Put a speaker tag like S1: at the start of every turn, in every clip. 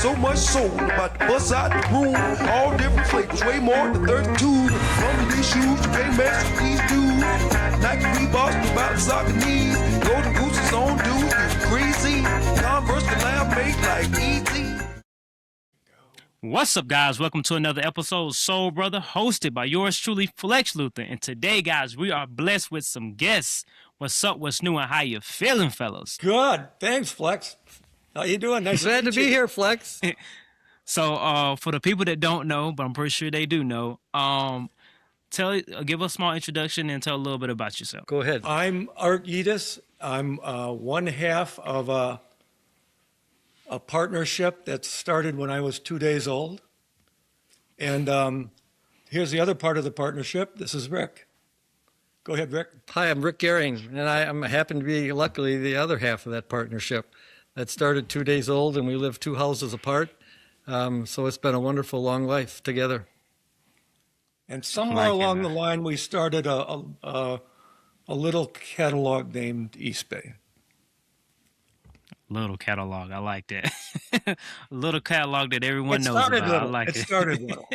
S1: so much soul, about to bust out the room. All different flavors, way more than 32. From these shoes, you can't mess with these dudes. Nike Reeboks, about soccer knees. Golden Gooses on dudes, it's crazy. Converse collab made like easy.
S2: What's up, guys? Welcome to another episode of Soul Brother, hosted by yours truly, Flex Luther. And today, guys, we are blessed with some guests. What's up, what's new, and how you feeling, fellas?
S3: Good. Thanks, Flex. How you doing? Nice
S4: Glad to be here, Flex.
S2: So, for the people that don't know, but I'm pretty sure they do know, give a small introduction and tell a little bit about yourself.
S4: Go ahead.
S3: I'm Art Juedes. I'm one half of a partnership that started when I was 2 days old. And here's the other part of the partnership. This is Rick. Go ahead, Rick.
S4: Hi, I'm Rick Gering, and I happen to be, luckily, the other half of that partnership that started 2 days old, and we live 2 houses apart. So it's been a wonderful, long life together.
S3: And somewhere along the line, we started a little catalog named Eastbay.
S2: Little catalog, I like that. A little catalog that everyone knows about.
S3: Little.
S2: I like it.
S3: It started little.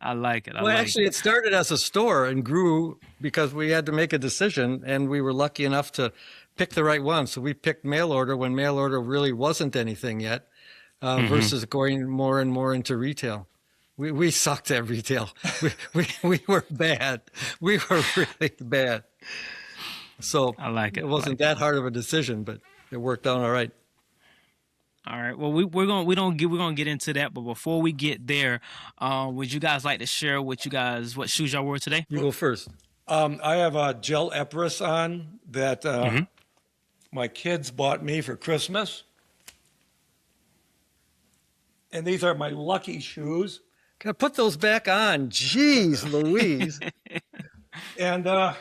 S2: I like it.
S4: It started as a store and grew because we had to make a decision, and we were lucky enough to pick the right one. So we picked mail order when mail order really wasn't anything yet, versus going more and more into retail. We sucked at retail. We were bad. We were really bad. So
S2: I like it.
S4: It wasn't that hard of a decision, but it worked out all right.
S2: All right. Well, we're gonna get into that, but before we get there, would you guys like to share what shoes y'all wore today?
S4: You go first.
S3: I have a gel Epirus on that my kids bought me for Christmas. And these are my lucky shoes.
S4: Can I put those back on? Jeez Louise.
S3: And I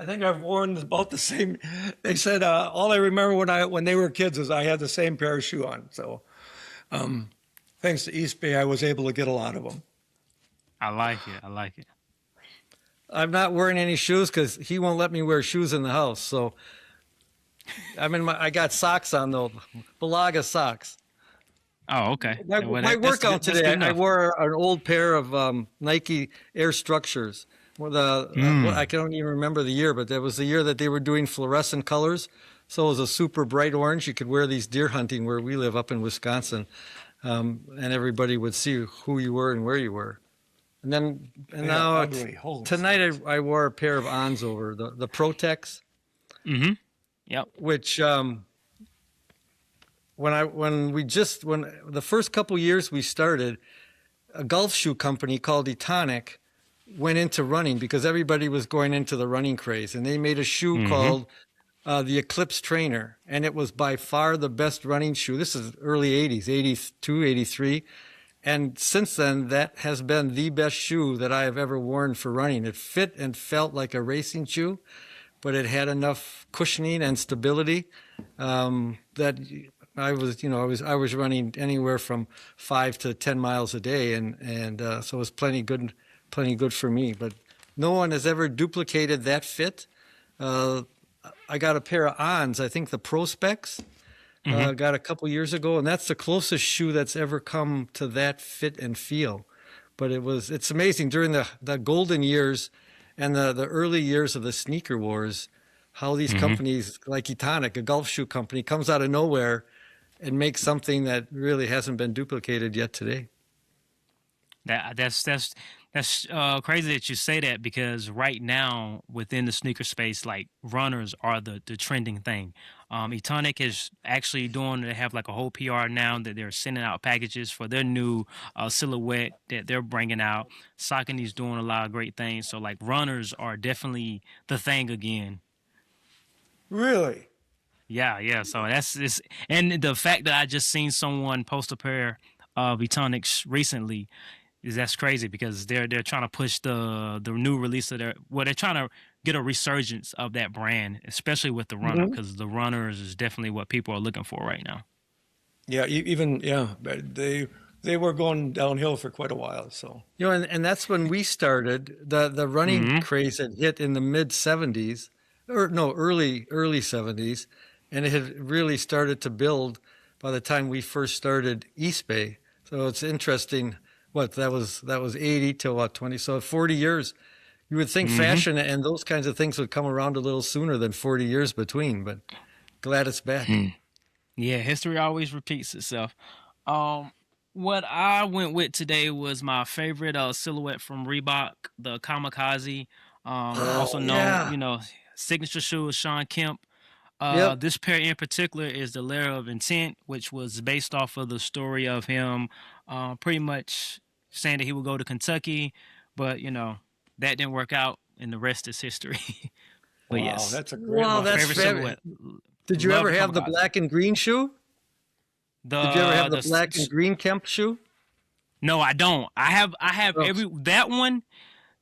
S3: think I've worn about the same. They said all I remember when they were kids is I had the same pair of shoe on. So thanks to Eastbay, I was able to get a lot of them.
S2: I like it.
S4: I'm not wearing any shoes because he won't let me wear shoes in the house. So I got socks on though, Balaga socks.
S2: Oh, okay.
S4: My workout today, I wore an old pair of Nike Air Structures. I don't even remember the year, but that was the year that they were doing fluorescent colors. So it was a super bright orange. You could wear these deer hunting where we live up in Wisconsin, and everybody would see who you were and where you were. Now tonight I wore a pair of Ons over the Protex.
S2: Mm-hmm. Yep.
S4: Which when the first couple years we started, a golf shoe company called Etonic went into running because everybody was going into the running craze, and they made a shoe called the Eclipse Trainer, and it was by far the best running shoe. This is early 80s, 82, 83. And since then, that has been the best shoe that I have ever worn for running. It fit and felt like a racing shoe, but it had enough cushioning and stability that I was running anywhere from 5 to 10 miles a day, and so it was plenty good for me. But no one has ever duplicated that fit. I got a pair of Ons, I think the Pro Specs, got a couple years ago, and that's the closest shoe that's ever come to that fit and feel. But it's amazing during the golden years and the early years of the sneaker wars, how these companies like Etonic, a golf shoe company, comes out of nowhere and makes something that really hasn't been duplicated yet today.
S2: That's crazy that you say that, because right now within the sneaker space, like, runners are the trending thing. Etonic is actually they have like a whole PR now that they're sending out packages for their new silhouette that they're bringing out. Saucony's doing a lot of great things. So like runners are definitely the thing again.
S3: Really?
S2: Yeah. So that's and the fact that I just seen someone post a pair of Etonics recently that's crazy, because they're trying to push the new release of they're trying to get a resurgence of that brand, especially with the runner, because the runners is definitely what people are looking for right now.
S3: Yeah, they were going downhill for quite a while. So
S4: and that's when we started. The running craze had hit in the mid '70s, or no, early '70s, and it had really started to build by the time we first started Eastbay. So it's interesting. What that was 80 to what 20? So 40 years. You would think fashion and those kinds of things would come around a little sooner than 40 years between, but glad it's back.
S2: Yeah, history always repeats itself. What I went with today was my favorite silhouette from Reebok, the Kamikaze. Also known,
S4: yeah.
S2: signature shoe of Sean Kemp.
S4: Yep.
S2: This pair in particular is the Layer of Intent, which was based off of the story of him pretty much saying that he would go to Kentucky, but, that didn't work out, and the rest is history. But
S3: Wow,
S2: yes,
S3: that's a great
S4: Wow,
S3: one.
S4: that's
S2: favorite
S4: very.
S2: silhouette.
S4: Did you
S2: Love
S4: ever
S2: the
S4: have the
S2: Kamikaze.
S4: black and green shoe? Did you ever have the black and green Kemp shoe?
S2: No, I don't. I have
S4: Oh.
S2: that one.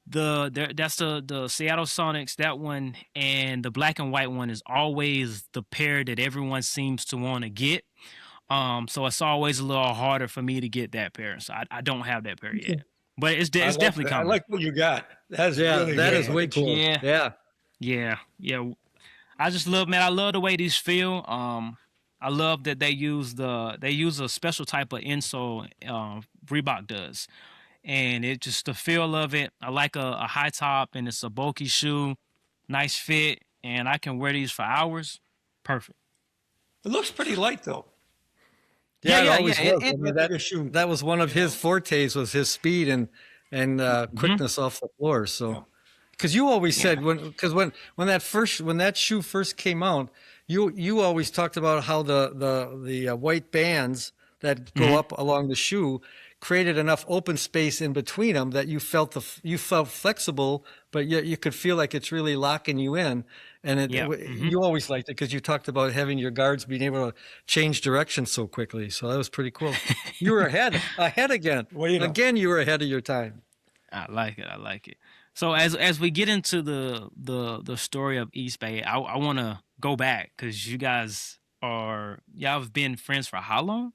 S2: That's the Seattle Sonics. That one and the black and white one is always the pair that everyone seems to want to get. So it's always a little harder for me to get that pair. So I don't have that pair yet, but it's
S3: I like
S2: definitely
S3: that. I
S2: coming.
S3: like what you got. That's
S4: Yeah,
S3: really
S4: that
S3: good.
S4: is way cool.
S2: Yeah.
S4: Yeah.
S2: Yeah. I just love, man. I love the way these feel. I love that they use a special type of insole. Reebok does, and it just the feel of it. I like a high top, and it's a bulky shoe, nice fit, and I can wear these for hours. Perfect.
S3: It looks pretty light though.
S4: Yeah, it
S2: Yeah.
S4: always was. I mean,
S3: Like a shoe.
S4: that was one of his fortes was his speed and quickness off the floor. So, because you always said when that shoe first came out, you always talked about how the white bands that go up along the shoe created enough open space in between them that you felt flexible, but yet you could feel like it's really locking you in. And you always liked it because you talked about having your guards being able to change direction so quickly. So that was pretty cool. You were ahead again.
S3: Well, you know.
S4: Again, you were ahead of your time.
S2: I like it. So as we get into the story of Eastbay, I want to go back because y'all have been friends for how long?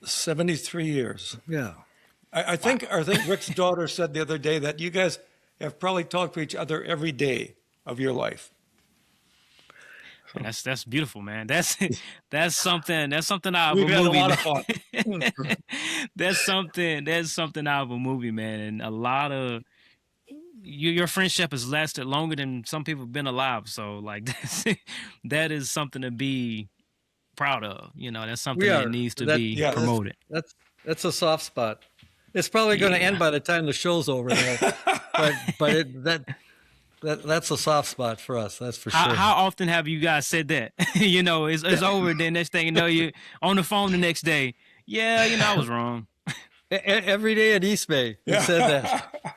S3: 73 years.
S4: Yeah.
S3: I think Rick's daughter said the other day that you guys have probably talked to each other every day of your life.
S2: That's beautiful, man. That's something out of
S3: We've
S2: a
S3: had a
S2: movie.
S3: lot of
S2: man.
S3: fun.
S2: That's something out of a movie, man. And a lot of your friendship has lasted longer than some people have been alive. So like that is something to be proud of. That's something that needs to be promoted.
S4: That's a soft spot. It's probably going to end by the time the show's over there, but that's a soft spot for us. That's for sure.
S2: How often have you guys said that? It's over. Then next thing you know, you on the phone the next day. Yeah, I was wrong.
S4: Every day at Eastbay, you said that.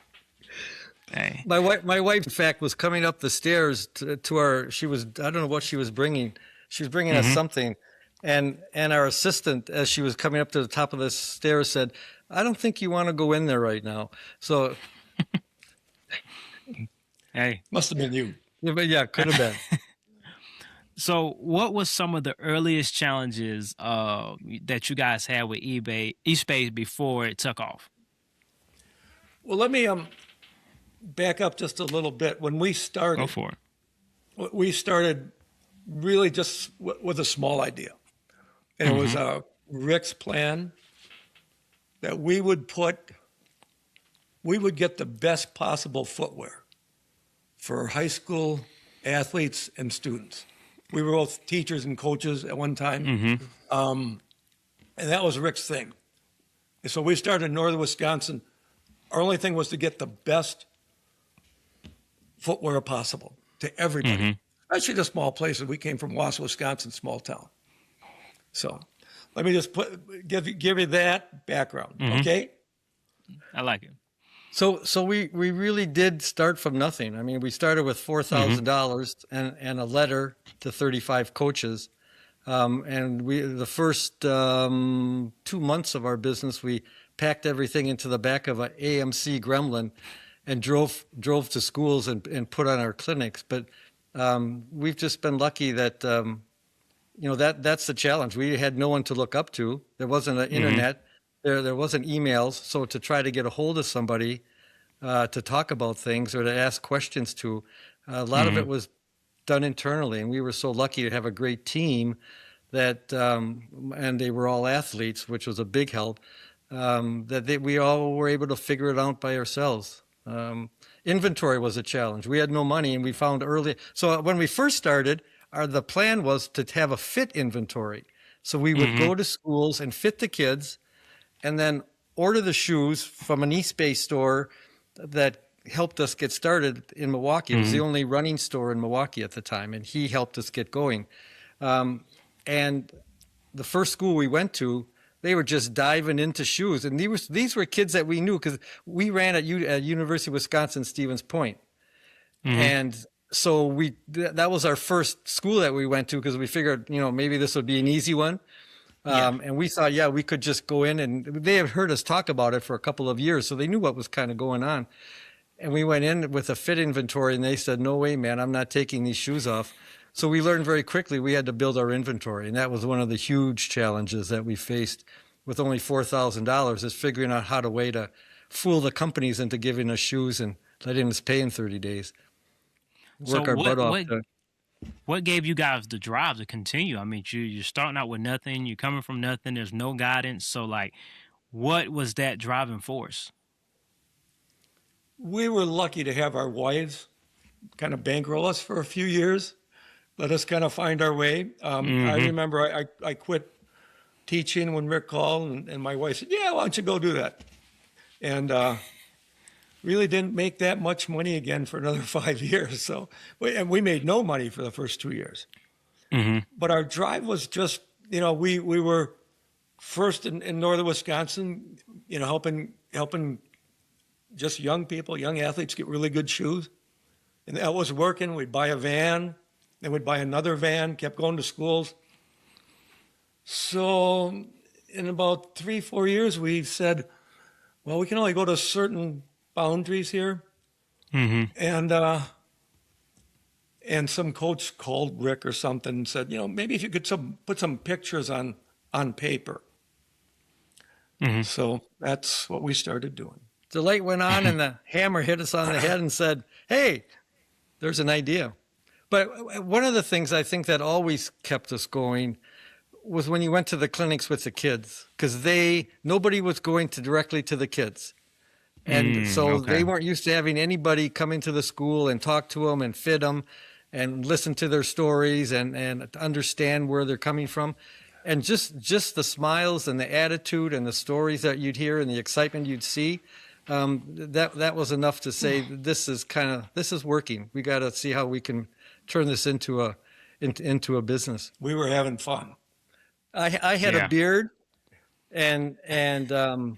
S2: Hey.
S4: My wife, in fact, was coming up the stairs to our. I don't know what she was bringing. She was bringing us something, and our assistant, as she was coming up to the top of the stairs, said, "I don't think you want to go in there right now." So,
S2: Hey.
S3: Must have been you.
S4: yeah, could have been.
S2: So, what was some of the earliest challenges that you guys had with Eastbay before it took off?
S3: Well, let me back up just a little bit. When we started,
S2: Go for it.
S3: we started really just with a small idea. And it was Rick's plan that we would get the best possible footwear for high school athletes and students. We were both teachers and coaches at one time. And that was Rick's thing. And so we started in northern Wisconsin. Our only thing was to get the best footwear possible to everybody. Actually, the small places. We came from Wausau, Wisconsin, small town. So let me just give you that background, okay?
S2: I like it.
S4: So we really did start from nothing. I mean, we started with $4,000 and a letter to 35 coaches. And the first 2 months of our business, we packed everything into the back of an AMC Gremlin and drove to schools and put on our clinics. But we've just been lucky that that's the challenge. We had no one to look up to. There wasn't an internet. There wasn't emails. So to try to get a hold of somebody to talk about things or to ask questions to, a lot of it was done internally. And we were so lucky to have a great team that, and they were all athletes, which was a big help, we all were able to figure it out by ourselves. Inventory was a challenge. We had no money, and we found early. So when we first started, the plan was to have a fit inventory. So we would go to schools and fit the kids, and then order the shoes from an Eastbay store that helped us get started in Milwaukee. It was the only running store in Milwaukee at the time, and he helped us get going. And the first school we went to, they were just diving into shoes. And these were kids that we knew because we ran at University of Wisconsin, Stevens Point. And so that was our first school that we went to because we figured, maybe this would be an easy one. And we thought, we could just go in, and they had heard us talk about it for a couple of years. So they knew what was kind of going on. And we went in with a fit inventory, and they said, no way, man, I'm not taking these shoes off. So we learned very quickly we had to build our inventory. And that was one of the huge challenges that we faced with only $4,000 is figuring out how to fool the companies into giving us shoes and letting us pay in 30 days. Work our butt off.
S2: What gave you guys the drive to continue? I mean, you're starting out with nothing. You're coming from nothing. There's no guidance. So, what was that driving force?
S3: We were lucky to have our wives kind of bankroll us for a few years, let us kind of find our way. I remember I quit teaching when Rick called, and my wife said, why don't you go do that? And really didn't make that much money again for another 5 years. So, and we made no money for the first 2 years. But our drive was just, we were first in northern Wisconsin, helping just young people, young athletes get really good shoes. And that was working. We'd buy a van, then we'd buy another van, kept going to schools. So in about 3-4 years, we said, well, we can only go to certain boundaries here. And some coach called Rick or something and said, maybe if you could put some pictures on paper. So that's what we started doing.
S4: The light went on and the hammer hit us on the head and said, hey, there's an idea. But one of the things I think that always kept us going was when you went to the clinics with the kids, because nobody was going directly to the kids. And they weren't used to having anybody come into the school and talk to them and fit them and listen to their stories and understand where they're coming from. And just the smiles and the attitude and the stories that you'd hear and the excitement you'd see, that was enough to say this is working. We got to see how we can turn this into a business.
S3: We were having fun.
S4: I had a beard, and after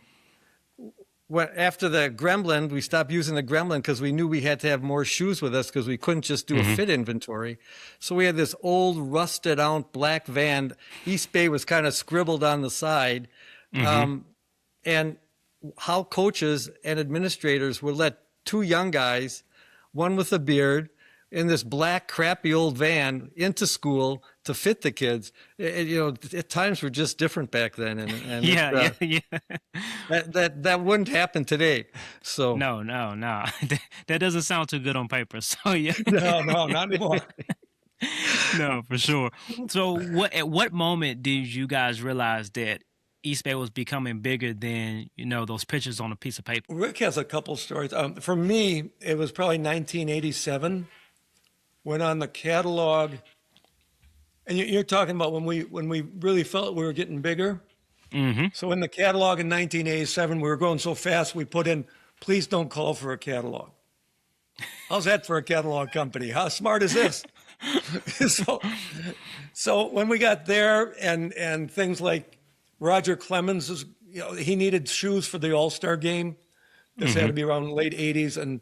S4: the Gremlin, we stopped using the Gremlin because we knew we had to have more shoes with us because we couldn't just do a fit inventory. So we had this old rusted out black van. Eastbay was kind of scribbled on the side. And how coaches and administrators would let two young guys, one with a beard, in this black, crappy old van into school to fit the kids. At times were just different back then, and that wouldn't happen today. So
S2: no, that doesn't sound too good on paper. So
S3: no, not anymore.
S2: No, for sure. So at what moment did you guys realize that Eastbay was becoming bigger than those pictures on a piece of paper?
S3: Rick has a couple stories. For me, it was probably 1987. Went on the catalog, and you're talking about when we really felt we were getting bigger. So in the catalog in 1987, we were growing so fast, we put in, please don't call for a catalog. How's that for a catalog company? How smart is this? So when we got there, and things like Roger Clemens, he needed shoes for the All-Star game. This had to be around the late 80s, and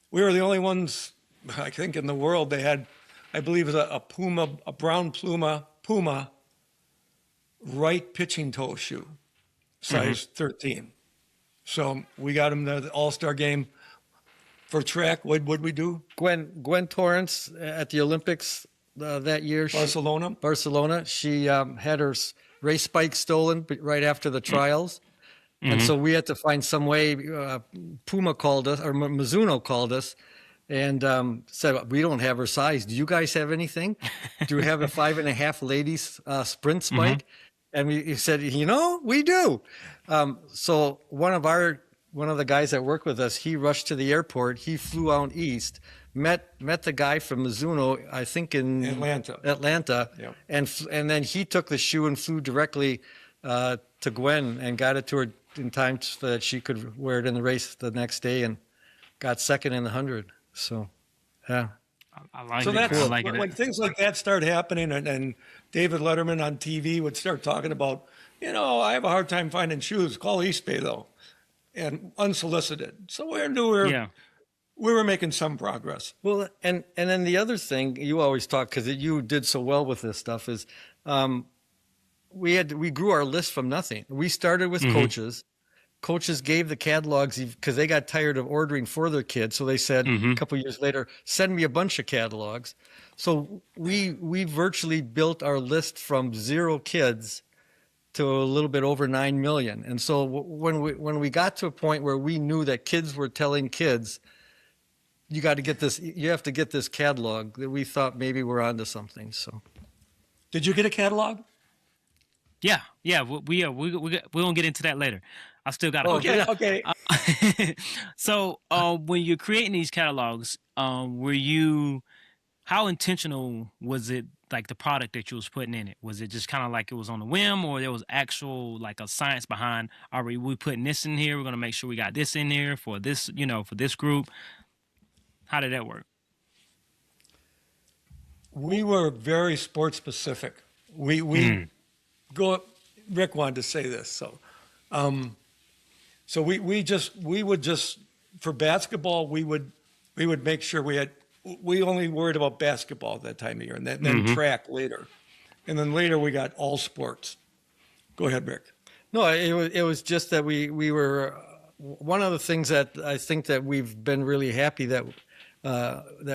S3: we were the only ones, I think, in the world. They had, I believe, it was a brown Puma right pitching toe shoe, size 13. So we got him the All-Star game. For track, what would we do?
S4: Gwen Torrance at the Olympics that year. Barcelona. She had her race bike stolen right after the trials. And so we had to find some way. Puma called us, or Mizuno called us, and said, "We don't have her size. Do you guys have anything? Do you have a 5.5 ladies sprint spike?" And he said, "We do." So one of the guys that worked with us, he rushed to the airport. He flew out east, met the guy from Mizuno, I think in Atlanta,
S3: Yeah.
S4: and then he took the shoe and flew directly to Gwen and got it to her in time so that she could wear it in the race the next day, and got second in the 100. So, yeah.
S2: I like
S3: So
S2: it.
S3: that's
S2: I like it.
S3: when things like that start happening, and David Letterman on TV would start talking about, I have a hard time finding shoes. Call Eastbay though, and unsolicited. So we knew we were making some progress.
S4: Well, and then the other thing you always talk, because you did so well with this stuff, is we grew our list from nothing. We started with coaches. Coaches gave the catalogs because they got tired of ordering for their kids. So they said a couple of years later, send me a bunch of catalogs. So we virtually built our list from 0 kids to a little bit over 9 million. And so when we got to a point where we knew that kids were telling kids, you have to get this catalog, that we thought maybe we're onto something. So,
S3: Did you get a catalog?
S2: Yeah. We're gonna get into that later. I still got it.
S3: Okay.
S2: So, when you're creating these catalogs, how intentional was it? Like the product that you was putting in it, was it just kind of like it was on a whim, or there was actual like a science behind? Are we putting this in here? We're gonna make sure we got this in here for this, for this group. How did that work?
S3: We were very sports specific. We Rick wanted to say this, so we would just for basketball we would make sure we only worried about basketball at that time of year, and then track later, and then later we got all sports. Go ahead, Rick.
S4: no, it was just that we were one of the things that I think that we've been really happy that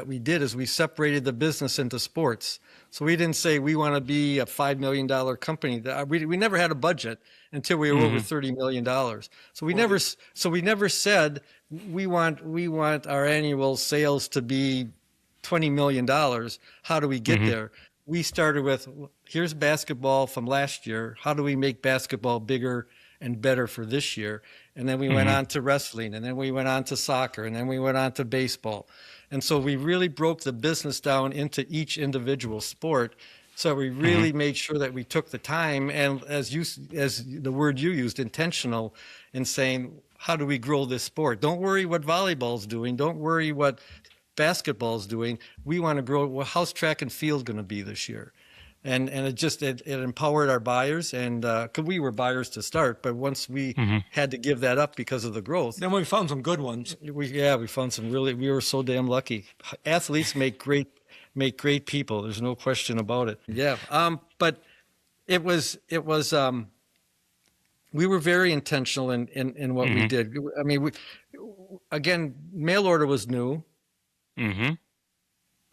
S4: we did is we separated the business into sports. So we didn't say we want to be a $5 million company. We never had a budget until we were over $30 million. So we never said we want our annual sales to be $20 million. How do we get there? We started with, here's basketball from last year. How do we make basketball bigger and better for this year? And then we went on to wrestling, and then we went on to soccer, and then we went on to baseball. And so we really broke the business down into each individual sport. So we really made sure that we took the time, and as the word you used, intentional, in saying, how do we grow this sport? Don't worry what volleyball's doing. Don't worry what basketball's doing. We want to grow. Well, how's track and field going to be this year? And it empowered our buyers, and because we were buyers to start, but once we had to give that up because of the growth,
S3: Then we found some good ones.
S4: we found some we were so damn lucky. Athletes make great people. There's no question about it. Yeah. But it was we were very intentional in what we did. I mean, again, mail order was new.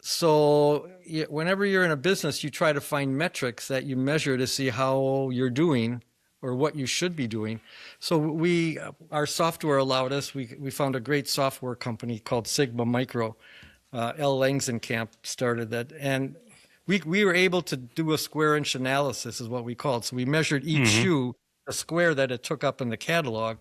S4: So whenever you're in a business, you try to find metrics that you measure to see how you're doing or what you should be doing. So our software allowed us, we found a great software company called Sigma Micro. L. Langsenkamp started that. And we were able to do a square inch analysis is what we called. So we measured each shoe, a square that it took up in the catalog.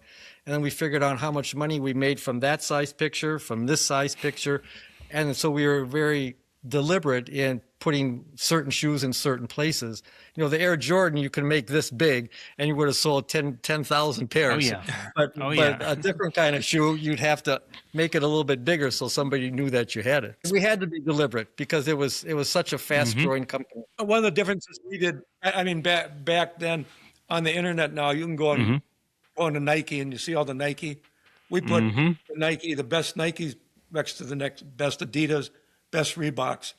S4: And then we figured out how much money we made from that size picture, from this size picture. And so we were very deliberate in putting certain shoes in certain places. The Air Jordan, you can make this big and you would have sold 10,000 pairs.
S2: Oh, yeah.
S4: But a different kind of shoe, you'd have to make it a little bit bigger so somebody knew that you had it. We had to be deliberate because it was such a fast growing company.
S3: One of the differences we did, I mean, back then on the internet now, you can go on to Nike and you see all the Nike. We put the Nike, the best Nikes next to the next best Adidas, best Reeboks,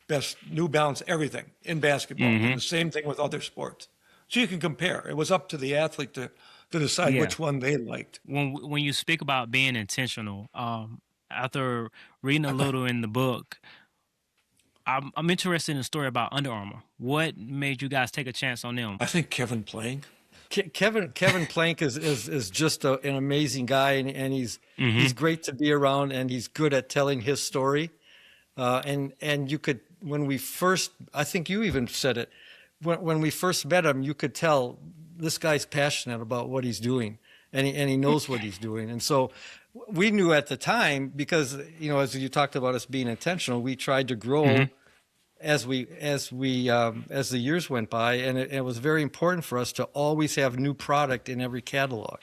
S3: best New Balance, everything in basketball. And the same thing with other sports. So you can compare. It was up to the athlete to decide which one they liked.
S2: When you speak about being intentional, after reading a little in the book, I'm interested in the story about Under Armour. What made you guys take a chance on them?
S3: I think Kevin Playing.
S4: Kevin Plank is just an amazing guy, and he's great to be around, and he's good at telling his story. And you could, when we first, I think you even said it, when we first met him, you could tell this guy's passionate about what he's doing, and he knows what he's doing. And so we knew at the time, because, you know, as you talked about us being intentional, we tried to grow as the years went by, and it was very important for us to always have new product in every catalog.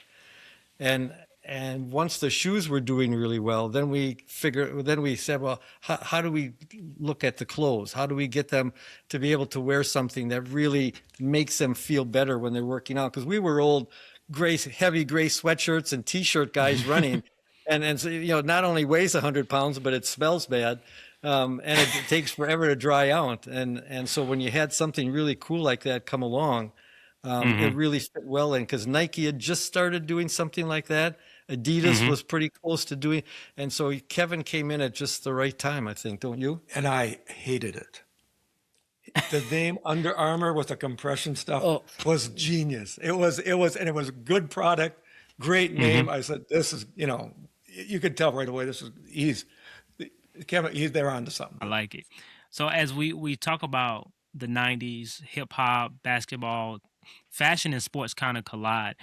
S4: And once the shoes were doing really well, then we said, well, how do we look at the clothes? How do we get them to be able to wear something that really makes them feel better when they're working out? Because we were old heavy gray sweatshirts and T-shirt guys running, and so, you know, not only weighs 100 pounds, but it smells bad. And it takes forever to dry out. And so when you had something really cool like that come along, it really fit well in, because Nike had just started doing something like that. Adidas was pretty close to doing. And so Kevin came in at just the right time, I think, don't you?
S3: And I hated it. The name Under Armour with the compression stuff was genius. It was a good product, great name. I said, this is, you know, you could tell right away, Kevin, they're onto something.
S2: I like it. So as we talk about the 90s, hip hop, basketball, fashion and sports kind of collide.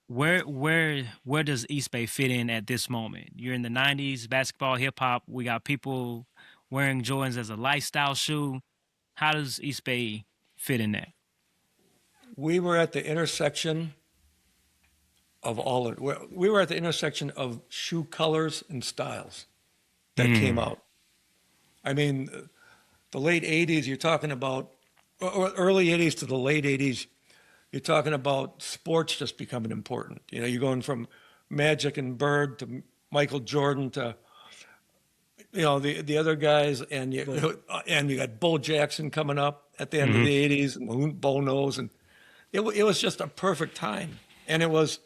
S2: Where does Eastbay fit in at this moment? You're in the 90s, basketball, hip hop. We got people wearing Jordans as a lifestyle shoe. How does Eastbay fit in that?
S3: We were at the intersection of we were at the intersection of shoe colors and styles that came out. I mean, the late 80s, you're talking about, or early 80s to the late 80s, you're talking about sports just becoming important. You know, you're going from Magic and Bird to Michael Jordan to, you know, the other guys, and you got Bo Jackson coming up at the end of the 80s, and Bo knows, and it was just a perfect time. And it was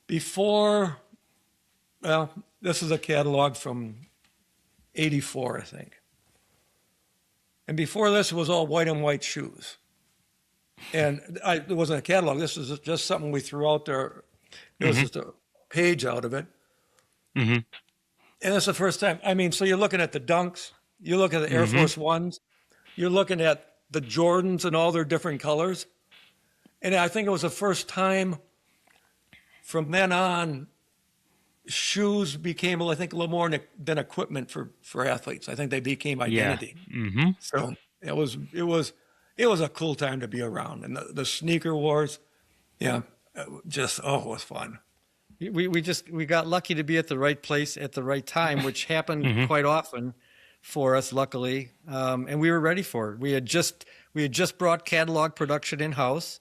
S3: before, well, this is a catalog from 84, I think. And before this, it was all white and white shoes. And it wasn't a catalog. This was just something we threw out there. It was just a page out of it. And it's the first time. I mean, so you're looking at the Dunks. You look at the Air Force Ones. You're looking at the Jordans and all their different colors. And I think it was the first time from then on, shoes became, I think, a little more than equipment for athletes. I think they became identity. So it was a cool time to be around. And the sneaker wars, it was fun.
S4: We got lucky to be at the right place at the right time, which happened quite often for us, luckily. And we were ready for it. We had just brought catalog production in-house.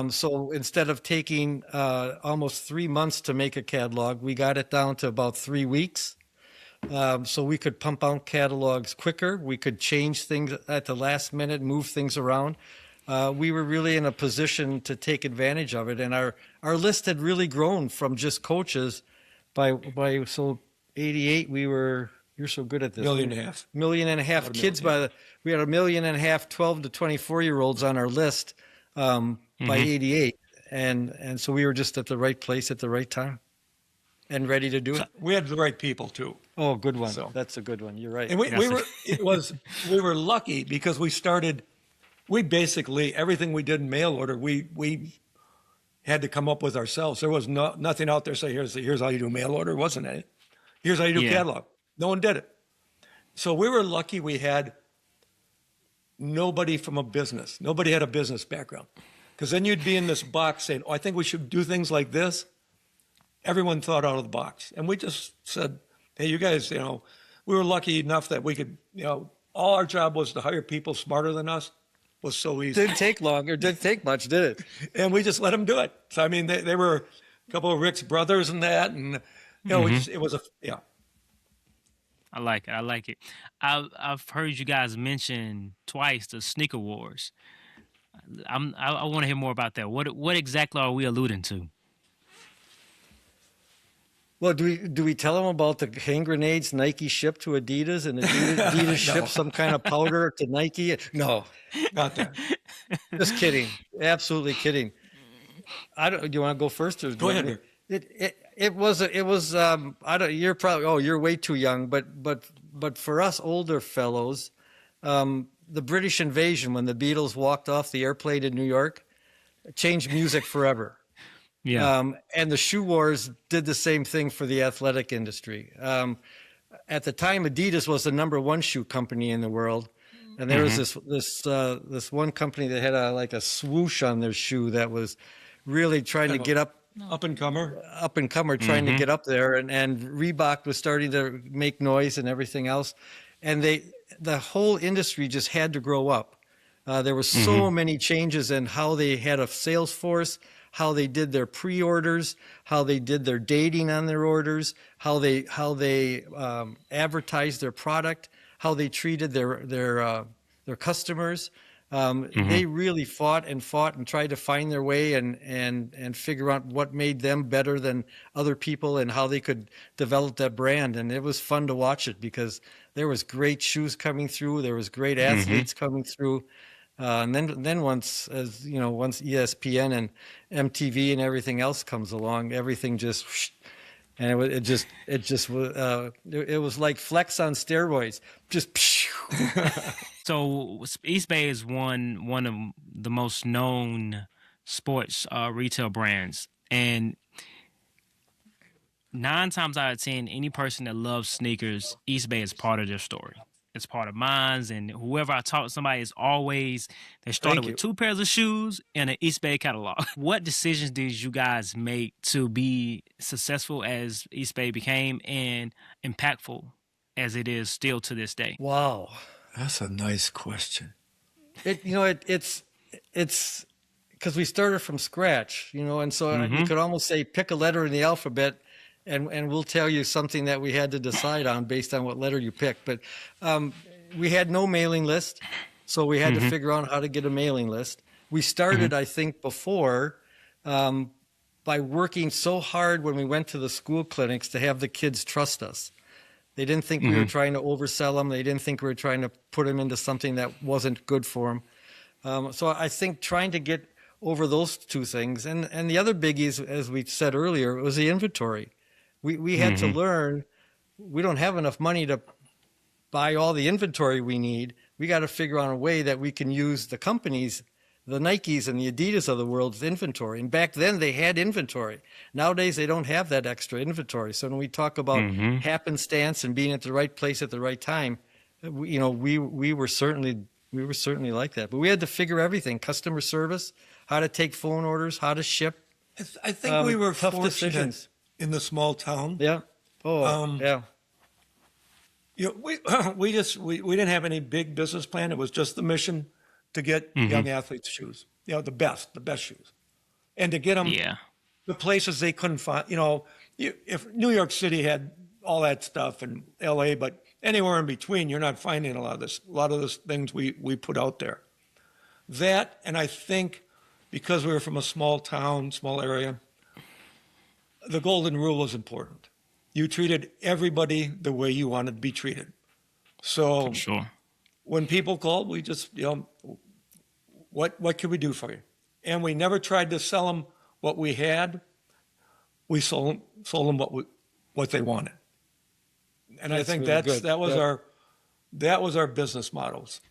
S4: So instead of taking almost 3 months to make a catalog, we got it down to about 3 weeks. So we could pump out catalogs quicker. We could change things at the last minute, move things around. We were really in a position to take advantage of it. And our list had really grown from just coaches by 88, you're so good at this.
S3: Million and a half.
S4: Million and a half kids we had 1.5 million 12 to 24-year-olds on our list by 88. And so we were just at the right place at the right time and ready to do it.
S3: We had the right people too.
S4: Oh, good one.
S3: So.
S4: That's a good one. You're right.
S3: And we were lucky because we basically, everything we did in mail order, we had to come up with ourselves. There was nothing out there saying, here's how you do mail order, wasn't it? Here's how you do catalog. No one did it. So we were lucky we had nobody from a business. Nobody had a business background. Because then you'd be in this box saying, I think we should do things like this. Everyone thought out of the box. And we just said, hey, you guys, we were lucky enough that we could, all our job was to hire people smarter than us. Was so easy.
S4: Didn't take long or didn't take much, did it?
S3: And we just let them do it. So, I mean, they were a couple of Rick's brothers and that. And, it was
S2: I like it. I've heard you guys mention twice the sneaker wars. I want to hear more about that. What exactly are we alluding to?
S4: Well, do we tell them about the hand grenades Nike shipped to Adidas, and Adidas shipped some kind of powder to Nike? No,
S3: not that.
S4: Just kidding. Absolutely kidding. I don't. Do you want to go first, or do
S3: Go
S4: you
S3: ahead,
S4: want me?
S3: Rick.
S4: It was. I don't. You're probably. Oh, you're way too young. But for us older fellows, the British invasion when the Beatles walked off the airplane in New York changed music forever.
S2: Yeah.
S4: And the shoe wars did the same thing for the athletic industry. At the time, Adidas was the number one shoe company in the world, and there was
S2: Hmm.
S4: this one company that had like a swoosh on their shoe that was really trying to
S3: Kind of
S4: get
S3: up and comer.
S4: and comer, trying to
S2: Hmm.
S4: get up there, and Reebok was starting to make noise and everything else, and the whole industry just had to grow up. There were so
S2: Hmm.
S4: many changes in how they had a sales force, how they did their pre-orders, how they did their dating on their orders, how they advertised their product, how they treated their customers.
S2: Hmm.
S4: They really fought and tried to find their way and figure out what made them better than other people and how they could develop that brand. And it was fun to watch it because there was great shoes coming through, there was great
S2: Hmm.
S4: athletes coming through. And then once, as you know, once ESPN and MTV and everything else comes along, everything just whoosh, and it was like Flex on steroids, just
S2: So Eastbay is one of the most known sports retail brands, and 9 times out of 10, any person that loves sneakers, Eastbay is part of their story. It's part of mine, and whoever I talk to, somebody is always they started
S4: Thank
S2: with
S4: you.
S2: 2 pairs of shoes and an Eastbay catalog. What decisions did you guys make to be successful as Eastbay became and impactful as it is still to this day?
S4: Wow.
S3: That's a nice question.
S4: It's because we started from scratch, and so you
S2: Mm-hmm.
S4: could almost say pick a letter in the alphabet, and we'll tell you something that we had to decide on based on what letter you pick. But um, we had no mailing list, so we had to
S2: Mm-hmm.
S4: figure out how to get a mailing list. We
S2: Mm-hmm.
S4: started, I think, before um, by working so hard when we went to the school clinics to have the kids trust us. They didn't think we were
S2: Mm-hmm.
S4: trying to oversell them. They didn't think we were trying to put them into something that wasn't good for them. So I think trying to get over those two things, and the other biggies, as we said earlier, was the inventory. We had to
S2: Mm-hmm.
S4: learn we don't have enough money to buy all the inventory we need. We got to figure out a way that we can use the companies, the Nikes and the Adidas of the world's inventory. And back then they had inventory. Nowadays they don't have that extra inventory. So when we talk about
S2: Mm-hmm.
S4: happenstance and being at the right place at the right time, we were certainly like that. But we had to figure everything: customer service, how to take phone orders, how to ship.
S3: I think we were
S4: Tough
S3: fortunate
S4: decisions.
S3: in the small town.
S4: Yeah. Oh,
S3: Um,
S4: yeah.
S3: we didn't have any big business plan. It was just the mission to get young athletes shoes. The best shoes, and to get them
S2: Yeah.
S3: the places they couldn't find. If New York City had all that stuff and L.A., but anywhere in between, you're not finding a lot of this. A lot of those things we put out there. That, and I think because we were from a small town, small area, the golden rule was important. You treated everybody the way you wanted to be treated. So
S2: For sure.
S3: when people called, we just, what can we do for you? And we never tried to sell them what we had. We sold them what they wanted. And I
S4: That's
S3: think
S4: really good.
S3: that was our business models.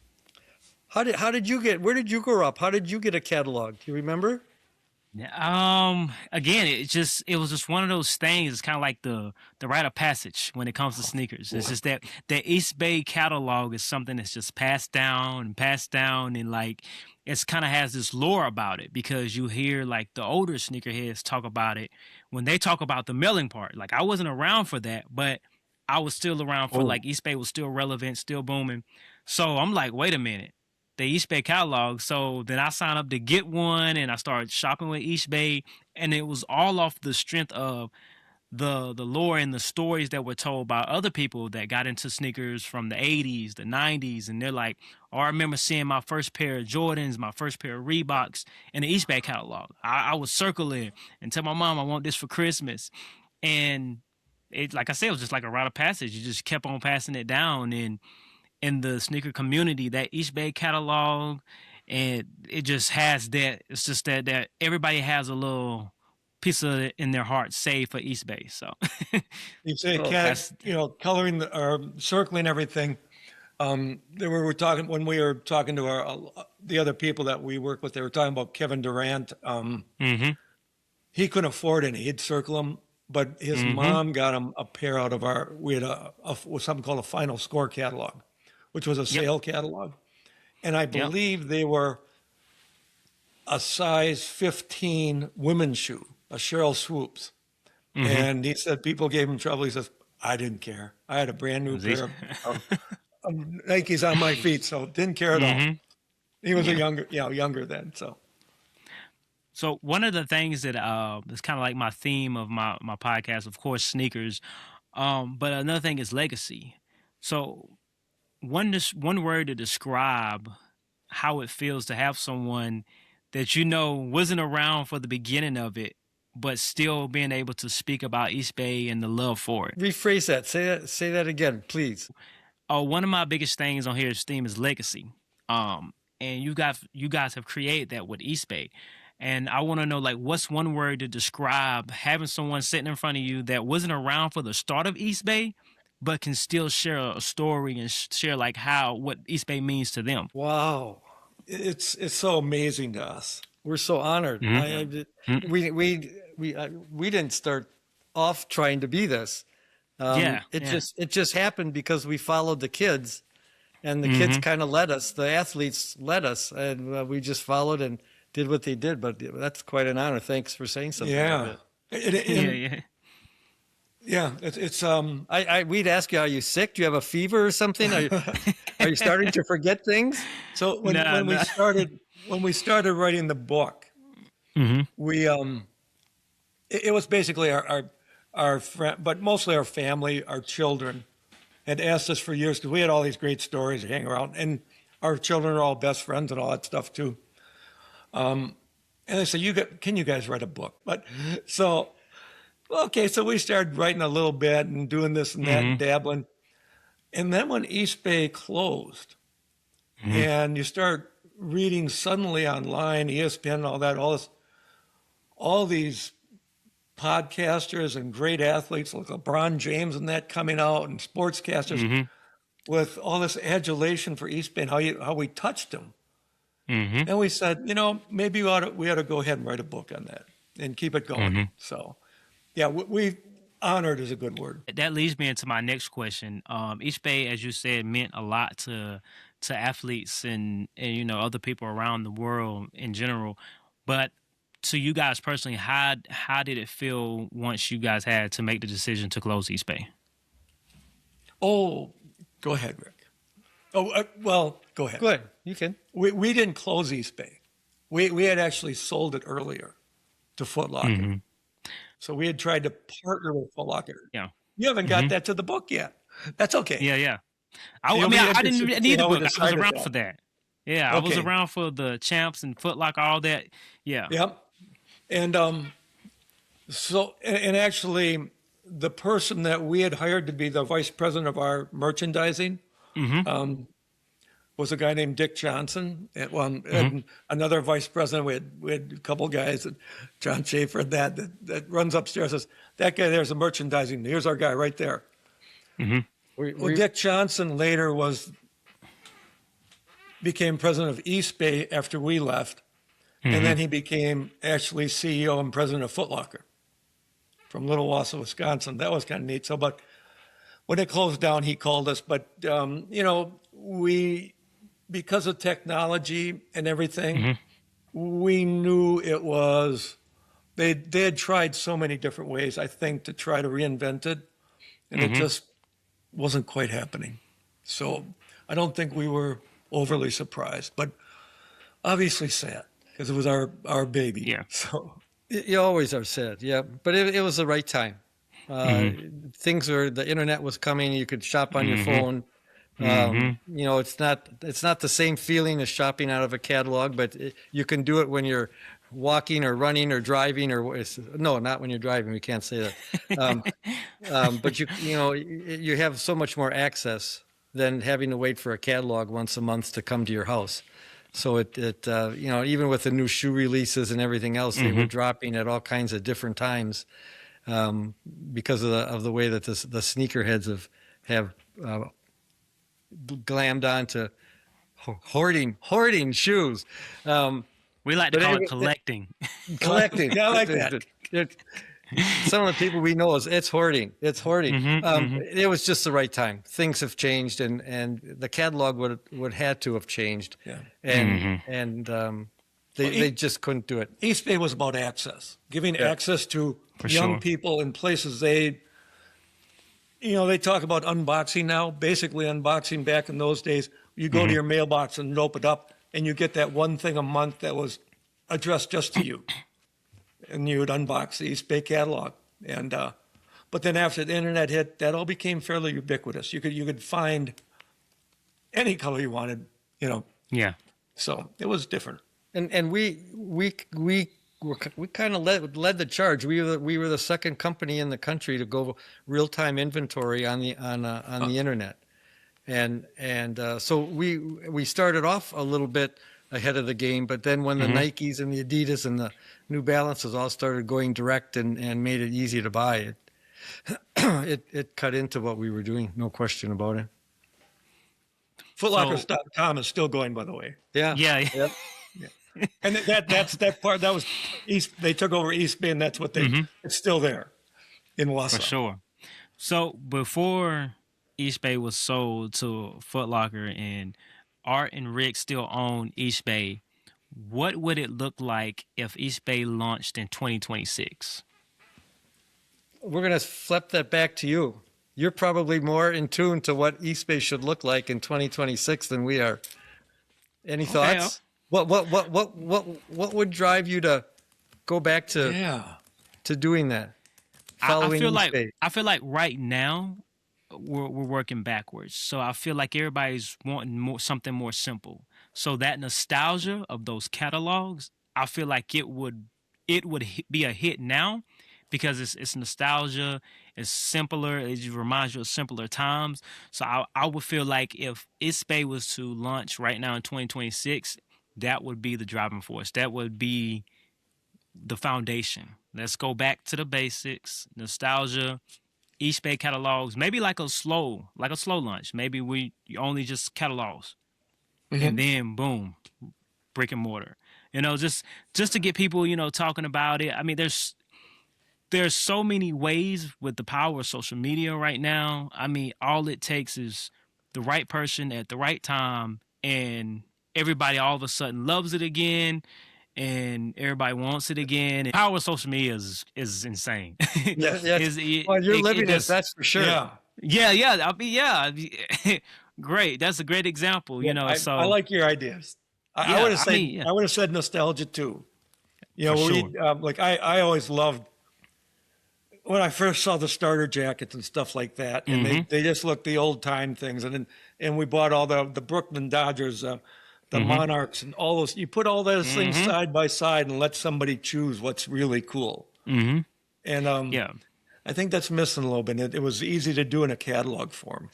S4: Where did you grow up? How did you get a catalog? Do you remember?
S2: Yeah. Again, it was just one of those things. It's kind of like the rite of passage when it comes to sneakers. It's just that the East Bay catalog is something that's just passed down, and like it's kind of has this lore about it because you hear like the older sneakerheads talk about it when they talk about the mailing part. Like I wasn't around for that, but I was still around for
S3: Oh,
S2: like East Bay was still relevant, still booming. So I'm like, wait a minute, the East Bay catalog. So then I signed up to get one and I started shopping with East Bay. And it was all off the strength of the lore and the stories that were told by other people that got into sneakers from the 80s, the 90s. And they're like, oh, I remember seeing my first pair of Jordans, my first pair of Reeboks in the East Bay catalog. I would circle it and tell my mom I want this for Christmas. And it, like I said, it was just like a rite of passage. You just kept on passing it down. And in the sneaker community, that East Bay catalog and it just has that. It's just that everybody has a little piece of it in their heart saved for Eastbay. So
S3: You say
S4: Well,
S3: cat, coloring or circling everything. They were talking when we were talking to the other people that we work with. They were talking about Kevin Durant. He couldn't afford any. He'd circle them, but his mom got him a pair out of we had something called a Final Score catalog, which was a sale catalog, and I believe they were a size 15 women's shoe, a Cheryl Swoops. And he said people gave him trouble. He says, I didn't care. I had a brand new pair of Nikes on my feet, so didn't care at all. He was younger then.
S2: So one of the things that is kind of like my theme of my podcast, of course, sneakers. But another thing is legacy. So one word to describe how it feels to have someone that wasn't around for the beginning of it, but still being able to speak about Eastbay and the love for it.
S4: rephrase that. Say that again, please.
S2: One of my biggest things on here's theme is legacy. And you guys have created that with Eastbay. And I want to know, like, what's one word to describe having someone sitting in front of you that wasn't around for the start of Eastbay, but can still share a story and share like what Eastbay means to them.
S4: Wow.
S3: It's so amazing to us.
S4: We're so honored. We didn't start off trying to be this. It just happened because we followed the kids, and the kids kind of led us. The athletes led us, and we just followed and did what they did. But that's quite an honor. Thanks for saying something.
S3: Yeah.
S2: Yeah.
S4: We'd ask you, are you sick? Do you have a fever or something? Are you starting to forget things?
S3: So when we started writing the book, we it was basically our friend, but mostly our family, our children, had asked us for years because we had all these great stories to hang around, and our children are all best friends and all that stuff too. And they said, can you guys write a book? But so we started writing a little bit and doing this and that and dabbling. And then when Eastbay closed, and you start reading suddenly online, ESPN, all these podcasters and great athletes like LeBron James and that coming out, and sportscasters with all this adulation for Eastbay and how we touched them. And we said, maybe we ought to go ahead and write a book on that and keep it going. So, yeah, we honored is a good word.
S2: That leads me into my next question. Eastbay, as you said, meant a lot to athletes and other people around the world in general. But to you guys personally, how did it feel once you guys had to make the decision to close Eastbay?
S3: Oh, go ahead, Rick. Well, go ahead.
S4: Go ahead. You can.
S3: We didn't close Eastbay. We had actually sold it earlier to Foot Locker. So we had tried to partner with Foot Locker.
S2: Yeah.
S3: You haven't got that to the book yet. That's okay.
S2: Yeah. I didn't need the book. I was around for that. Yeah, I was around for the Champs and Foot Locker, all that. Yeah.
S3: Yep. And and actually, the person that we had hired to be the vice president of our merchandising was a guy named Dick Johnson. And another vice president. We had a couple guys, John Schaefer, that runs upstairs. Says, that guy there's a merchandising. Here's our guy right there. Dick Johnson later became president of Eastbay after we left. And then he became actually CEO and president of Foot Locker from Little Wausau, Wisconsin. That was kind of neat. So, but when it closed down, he called us. But, because of technology and everything, we knew it was, they had tried so many different ways, I think, to try to reinvent it. And it just wasn't quite happening. So I don't think we were overly surprised, but obviously sad. Because it was our baby. Yeah. So
S4: you always are sad, yeah. But it was the right time. The internet was coming. You could shop on your phone. It's not the same feeling as shopping out of a catalog, but you can do it when you're walking or running or driving not when you're driving. We can't say that. But you have so much more access than having to wait for a catalog once a month to come to your house. So even with the new shoe releases and everything else, they were dropping at all kinds of different times, because of the way that the sneakerheads have glammed onto hoarding shoes.
S2: We like to
S4: But
S2: call it
S4: anyway,
S2: collecting.
S4: collecting.
S3: Yeah, I like that.
S4: Some of the people we know it's hoarding. It's hoarding. It was just the right time. Things have changed, and the catalog would had to have changed.
S3: Yeah.
S4: And they just couldn't do it.
S3: Eastbay was about access, giving access to
S2: For
S3: young
S2: sure.
S3: people in places they talk about unboxing now. Basically, unboxing back in those days, you go to your mailbox and open it up, and you get that one thing a month that was addressed just to you, and you would unbox the Eastbay catalog. And but then after the internet hit, that all became fairly ubiquitous. You could find any color you wanted,
S2: Yeah.
S3: So it was different.
S4: And we kind of led the charge. We were the second company in the country to go real time inventory on the internet, and so we started off a little bit ahead of the game. But then when the Nikes and the Adidas and the New Balances all started going direct and made it easy to buy, it cut into what we were doing. No question about it.
S3: Footlockers.com is still going, by the way.
S4: Yeah.
S2: Yeah.
S4: Yep.
S3: And that's that part. That was East. They took over Eastbay, and that's what it's still there in Wausau.
S2: For sure. So before Eastbay was sold to Foot Locker and Art and Rick still own Eastbay, what would it look like if Eastbay launched in 2026?
S4: We're going to flip that back to you. You're probably more in tune to what Eastbay should look like in 2026 than we are. Any thoughts? What would drive you to go back to doing that? Following Eastbay?
S2: I feel like right now we're working backwards. So I feel like everybody's wanting something more simple. So that nostalgia of those catalogs, I feel like it would be a hit now because it's nostalgia. It's simpler. It reminds you of simpler times. So I would feel like if Eastbay was to launch right now in 2026, that would be the driving force. That would be the foundation. Let's go back to the basics, nostalgia, Eastbay catalogs, maybe like a slow launch. Maybe we only just catalogs, and then boom, brick and mortar. Just to get people, talking about it. I mean, there's so many ways with the power of social media right now. I mean, all it takes is the right person at the right time, and everybody all of a sudden loves it again, and everybody wants it again. And the power of social media is insane.
S4: Well, you're living it, that's for sure.
S2: Yeah. I mean, great. That's a great example.
S3: I like your ideas. I would have said nostalgia too. I always loved when I first saw the starter jackets and stuff like that, and they just looked the old time things, and we bought all the Brooklyn Dodgers, the Monarchs, and all those. You put all those things side by side and let somebody choose what's really cool. And I think that's missing a little bit. It was easy to do in a catalog form.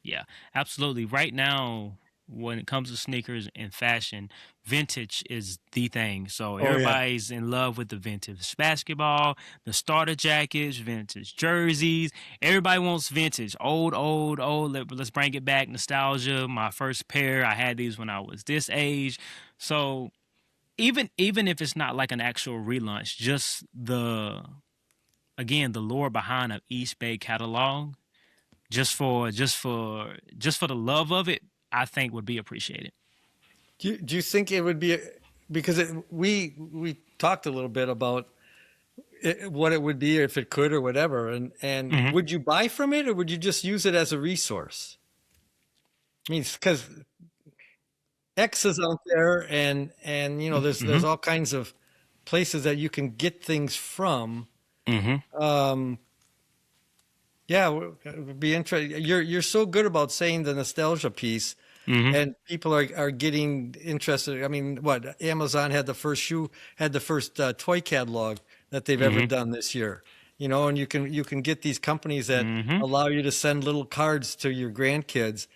S2: Yeah, absolutely. Right now, when it comes to sneakers and fashion, vintage is the thing. So everybody's in love with the vintage basketball, the starter jackets, vintage jerseys. Everybody wants vintage, old. Let's bring it back, nostalgia. My first pair, I had these when I was this age. So even if it's not like an actual relaunch, just the lore behind an Eastbay catalog, just for the love of it, I think would be appreciated.
S4: Do you think it would be because we talked a little bit about what it would be if it could or whatever, and would you buy from it or would you just use it as a resource? I mean, because X is out there, and there's all kinds of places that you can get things from. Yeah, it would be interesting. You're so good about saying the nostalgia piece, and people are getting interested. I mean, Amazon had the first toy catalog that they've ever done this year. And you can get these companies that allow you to send little cards to your grandkids,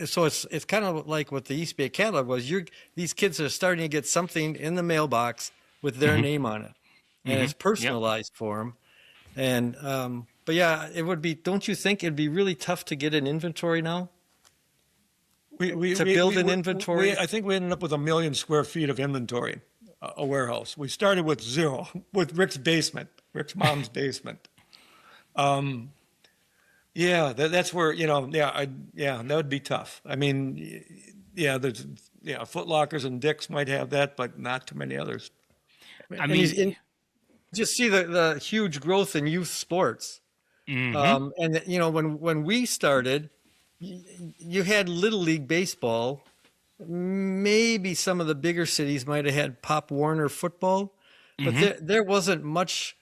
S4: So it's kind of like what the Eastbay catalog was. These kids are starting to get something in the mailbox with their name on it, and it's
S2: Yep.
S4: personalized for them. And but yeah, it would be. Don't you think it'd be really tough to get an inventory now? To build an inventory?
S3: I think we ended up with 1 million square feet of inventory, a warehouse. We started with 0, with Rick's mom's basement. Yeah, that's where, that would be tough. I mean, Foot Lockers and Dick's might have that, but not too many others.
S2: I mean,
S4: Just see the huge growth in youth sports. And when we started, you had Little League baseball. Maybe some of the bigger cities might have had Pop Warner football, but there wasn't much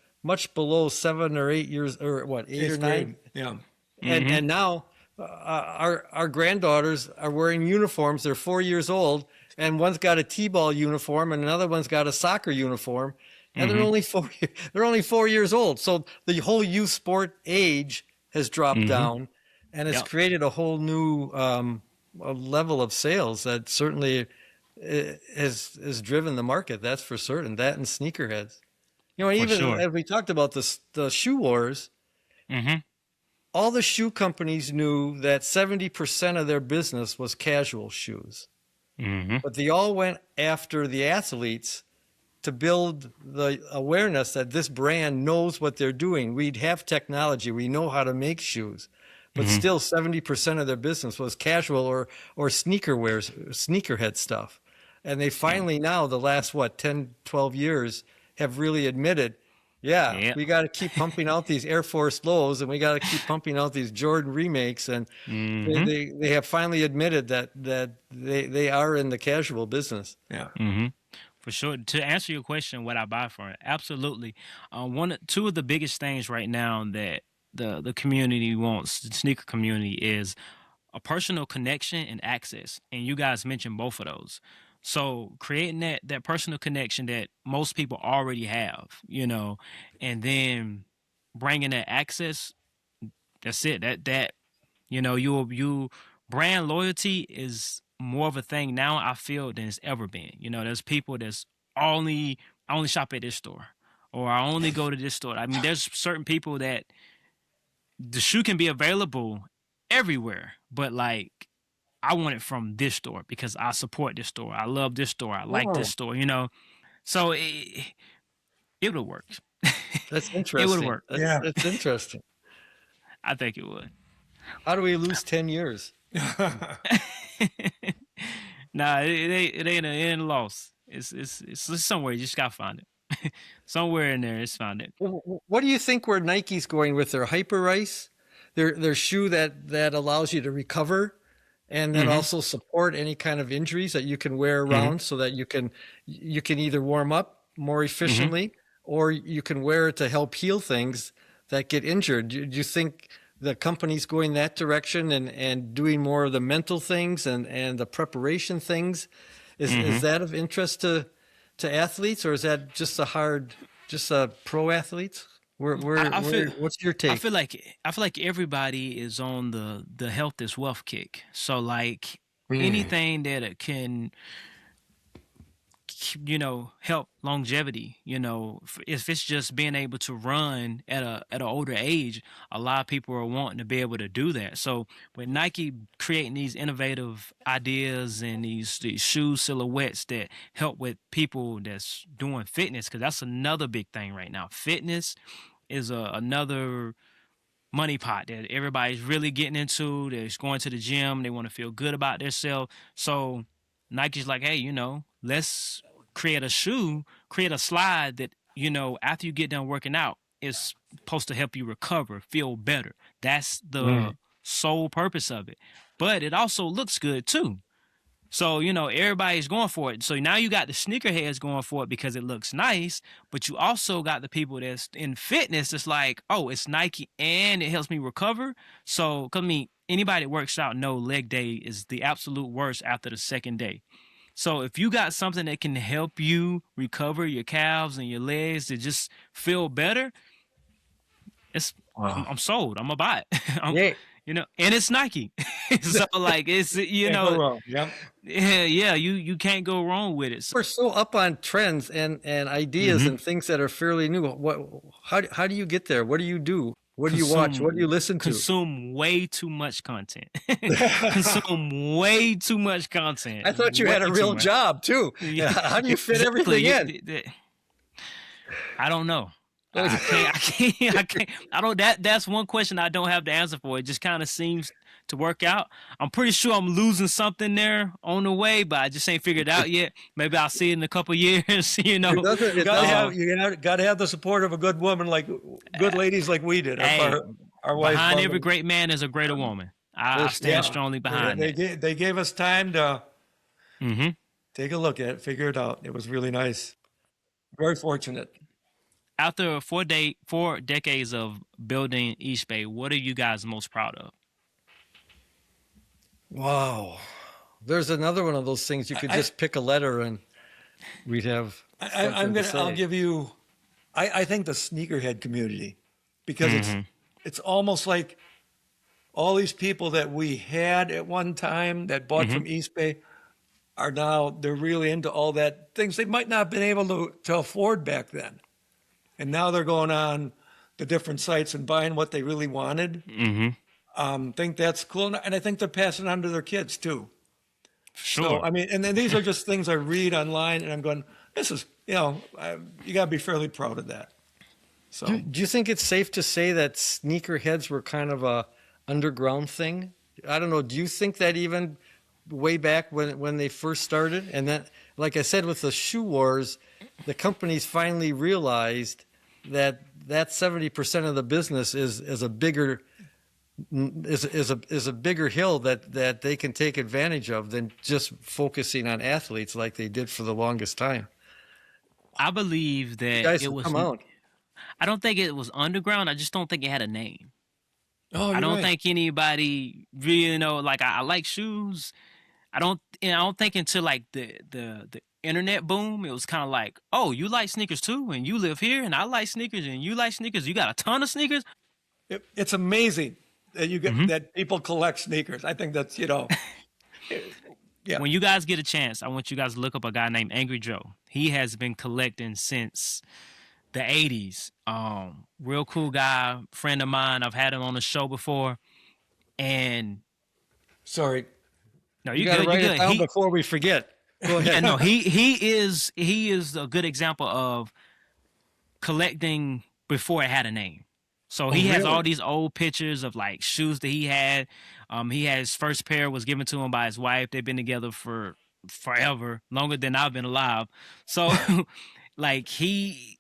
S4: below 7 or 8 years, or what, 8 or 9.
S3: Yeah.
S4: And now our granddaughters are wearing uniforms. They're 4 years old, and one's got a t-ball uniform, and another one's got a soccer uniform, and they're only 4 years old. So the whole youth sport age has dropped down, and it's created a whole new a level of sales that certainly has driven the market. That's for certain. That and sneakerheads. Even as we talked about the shoe wars. All the shoe companies knew that 70% of their business was casual shoes. But they all went after the athletes to build the awareness that this brand knows what they're doing. We'd have technology. We know how to make shoes. But still 70% of their business was casual or sneakerhead stuff. And they finally now, the last, 10, 12 years, have really admitted, we got to keep pumping out these Air Force Lows, and we got to keep pumping out these Jordan remakes. And they have finally admitted that they are in the casual business.
S3: Yeah.
S2: For sure. To answer your question, what I buy from it, absolutely. Two of the biggest things right now that the community wants, the sneaker community, is a personal connection and access. And you guys mentioned both of those. So creating that personal connection that most people already have, and then bringing that access, that's it. You brand loyalty is more of a thing now, I feel, than it's ever been. There's people that's I only shop at this store, or I only go to this store. I mean, there's certain people that the shoe can be available everywhere, but like, I want it from this store because I support this store. I love this store. I like this store, So it would work.
S4: That's interesting.
S2: It would work.
S4: That's interesting.
S2: I think it would.
S4: How do we lose 10 years?
S2: Nah, it ain't a loss. It's somewhere. You just gotta find it. Somewhere in there, just find it.
S4: What do you think where Nike's going with their Hyper Ice, their shoe that allows you to recover and then also support any kind of injuries that you can wear around, so that you can either warm up more efficiently or you can wear it to help heal things that get injured? Do you think the company's going that direction and doing more of the mental things and the preparation things? Is that of interest to athletes, or is that just pro athletes? What's your take?
S2: I feel like everybody is on the health is wealth kick. So like anything that can help longevity, if it's just being able to run at an older age, a lot of people are wanting to be able to do that. So with Nike creating these innovative ideas and these shoe silhouettes that help with people that's doing fitness, because that's another big thing right now. Fitness is another money pot that everybody's really getting into. They're going to the gym. They want to feel good about themselves. So Nike's like, hey, let's create a slide that, after you get done working out, is supposed to help you recover, feel better. That's the sole purpose of it. But it also looks good too. So, everybody's going for it. So now you got the sneakerheads going for it because it looks nice, but you also got the people that's in fitness that's like, oh, it's Nike and it helps me recover. So, anybody that works out know leg day is the absolute worst after the second day. So if you got something that can help you recover your calves and your legs to just feel better, I'm sold. I'm gonna buy it. and it's Nike. So like it's
S3: Can't go wrong. Yep.
S2: yeah, you can't go wrong with it. So,
S4: We're so up on trends and ideas and things that are fairly new. How do you get there? What do you do? What do you watch? What do you listen to?
S2: Consume way too much content. Consume way too much content.
S4: I thought you had a
S2: Way too
S4: real
S2: much.
S4: job too.
S2: Yeah.
S4: How do you fit
S2: Exactly.
S4: everything in?
S2: I don't know. I can't. I don't. That's one question I don't have the answer for. It just kind of seems to work out. I'm pretty sure I'm losing something there on the way, but I just ain't figured it out yet. Maybe I'll see it in a couple of years.
S3: You gotta have the support of a good woman, like good ladies like we did.
S2: Hey,
S3: Our wife.
S2: behind
S3: Barbara.
S2: every great man is a greater woman. I stand strongly behind it.
S3: They gave us time to
S2: Mm-hmm.
S3: take a look at it, figure it out. It was really nice. Very fortunate.
S2: After 4 decades of building Eastbay, what are you guys most proud of?
S4: Wow. There's another one of those things you could just pick a letter and we'd have.
S3: I'll give you. I think the sneakerhead community, because it's almost like all these people that we had at one time that bought from Eastbay are now, they're really into all that things they might not have been able to afford back then. And now they're going on the different sites and buying what they really wanted. Think that's cool. And I think they're passing on to their kids too.
S2: Sure.
S3: So, I mean, and then these are just things I read online and I'm going, this is, you got to be fairly proud of that. So,
S4: Do you think it's safe to say that sneakerheads were kind of a underground thing? I don't know. Do you think that even way back when they first started? And then, like I said, with the shoe wars, the companies finally realized that 70% of the business is a bigger hill that they can take advantage of than just focusing on athletes like they did for the longest time.
S2: I believe that
S4: Guys,
S2: it was.
S4: come out.
S2: I don't think it was underground. I just don't think it had a name. I don't
S3: right.
S2: think anybody really like I like shoes. I don't think until like the internet boom, it was kind of like, oh, you like sneakers too, and you live here, and I like sneakers, and you like sneakers. You got a ton of sneakers.
S3: It's amazing that you get that people collect sneakers. I think that's, yeah.
S2: When you guys get a chance, I want you guys to look up a guy named Angry Joe. He has been collecting since the 80s. Real cool guy, friend of mine. I've had him on the show before. And
S3: Sorry.
S2: no,
S4: You
S2: you
S4: got to
S2: good.
S4: write
S2: You
S4: it
S2: good.
S4: down before we forget. Go ahead.
S2: Yeah, no, he is a good example of collecting before it had a name. So he has
S3: really?
S2: all these old pictures of like shoes that he had. He had his first pair was given to him by his wife. They've been together for forever, longer than I've been alive. So like he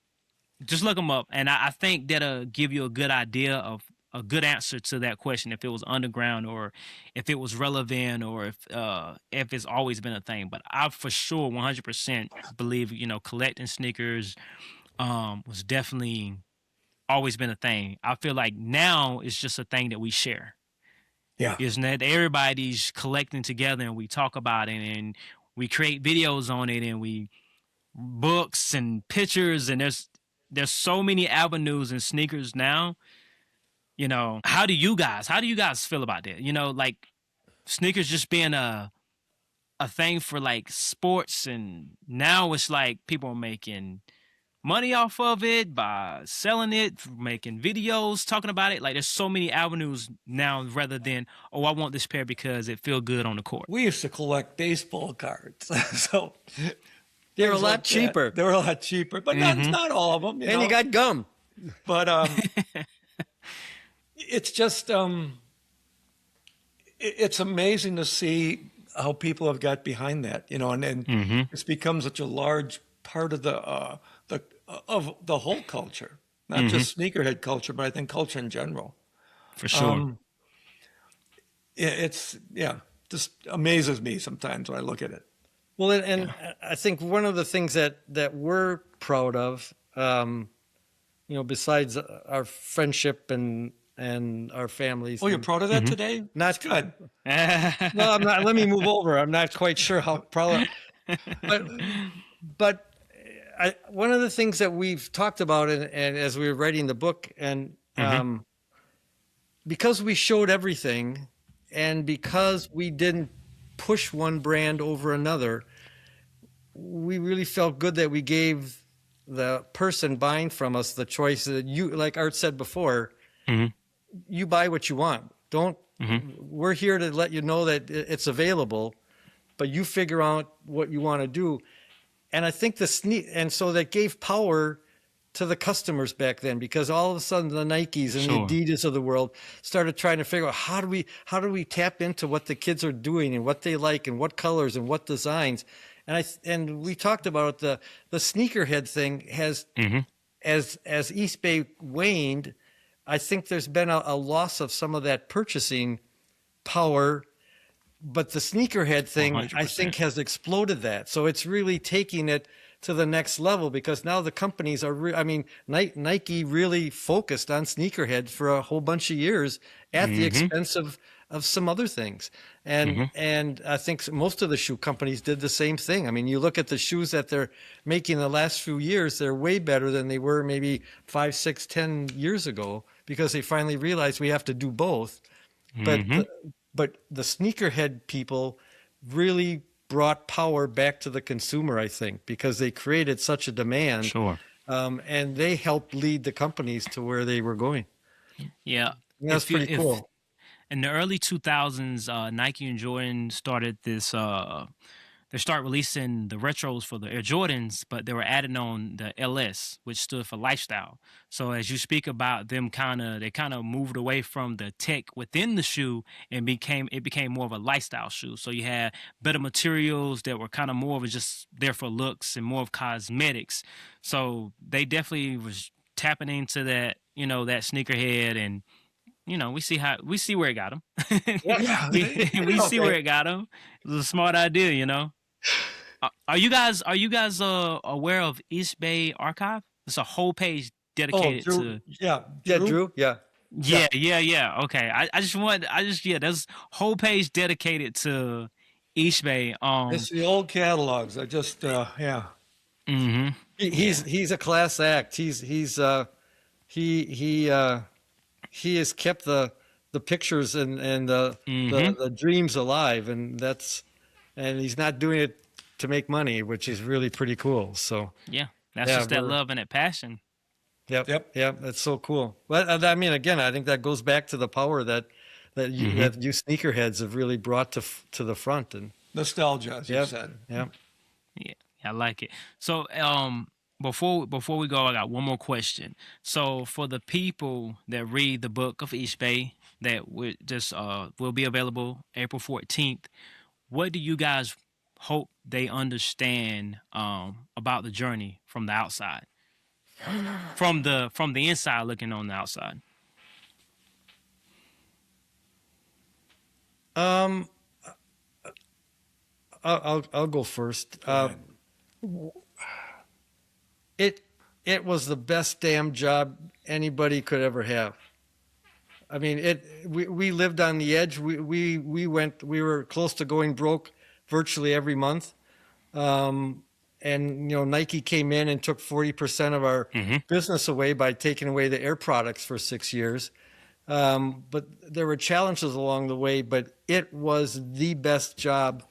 S2: just look him up, and I think that'll give you a good idea of a good answer to that question, if it was underground or if it was relevant or if it's always been a thing. But I for sure 100% believe collecting sneakers was definitely always been a thing. I feel like now it's just a thing that we share.
S3: Yeah.
S2: Isn't that everybody's collecting together and we talk about it and we create videos on it and we books and pictures, and there's so many avenues in sneakers now. How do you guys feel about that? Like sneakers just being a thing for like sports, and now it's like people are making money off of it by selling it, making videos, talking about it. Like there's so many avenues now rather than, oh, I want this pair because it feel good on the court.
S3: We used to collect baseball cards. So
S4: They were a
S3: things
S4: lot
S3: like that.
S4: cheaper.
S3: They were a lot cheaper, but not all of them.
S4: And you got gum.
S3: But it's just it's amazing to see how people have got behind that, and it's become such a large part of the whole culture, not just sneakerhead culture, but I think culture in general.
S2: For sure.
S3: It's just amazes me sometimes when I look at it.
S4: Well, and I think one of the things that we're proud of, besides our friendship and our families.
S3: Oh, you're proud of that today?
S4: Not
S3: Good.
S4: No, I'm not. Let me move over. I'm not quite sure how proud. But one of the things that we've talked about, and as we were writing the book, and because we showed everything, and because we didn't push one brand over another, we really felt good that we gave the person buying from us the choice that you, like Art said before, you buy what you want. Don't, we're here to let you know that it's available, but you figure out what you want to do. And I think and so that gave power to the customers back then, because all of a sudden the Nikes and
S2: Sure.
S4: the Adidas of the world started trying to figure out how do we tap into what the kids are doing and what they like and what colors and what designs. And we talked about the sneakerhead thing has, as Eastbay waned, I think there's been a loss of some of that purchasing power, but the sneakerhead thing, I
S2: 100%.
S4: think, has exploded that. So it's really taking it to the next level, because now the companies are, Nike really focused on sneakerhead for a whole bunch of years at the expense of some other things. And I think most of the shoe companies did the same thing. I mean, you look at the shoes that they're making the last few years, they're way better than they were maybe 5, 6, 10 years ago, because they finally realized we have to do both. But the sneakerhead people really brought power back to the consumer, I think, because they created such a demand.
S2: Sure.
S4: And they helped lead the companies to where they were going.
S2: Yeah.
S4: And that's pretty cool.
S2: In the early 2000s, Nike and Jordan started this. They start releasing the retros for the Air Jordans, but they were adding on the LS, which stood for lifestyle. So as you speak about them, they kind of moved away from the tech within the shoe and became more of a lifestyle shoe. So you had better materials that were kind of more of just there for looks and more of cosmetics. So they definitely was tapping into that, that sneakerhead, and we see where it got him. we see where it got him. It was a smart idea. Are you guys aware of Eastbay Archive? It's a whole page dedicated to.
S4: Drew.
S2: Yeah. Okay. There's a whole page dedicated to Eastbay.
S3: It's the old catalogs. I just,
S4: He's a class act. He has kept the pictures and the dreams alive, and he's not doing it to make money, which is really pretty cool. So
S2: that's just that love and that passion.
S4: Yep. That's so cool. But I mean, again, I think that goes back to the power that you sneakerheads have really brought to the front, and
S3: nostalgia, as you said.
S2: Yeah, I like it. So, before we go, I got one more question. So, for the people that read the book of Eastbay that will be available April 14th, what do you guys hope they understand about the journey from the outside, from the inside looking on the outside?
S4: I'll go first. It was the best damn job anybody could ever have. I mean, we lived on the edge. We were close to going broke virtually every month. And Nike came in and took 40% of our business away by taking away the Air products for 6 years. But there were challenges along the way, but it was the best job.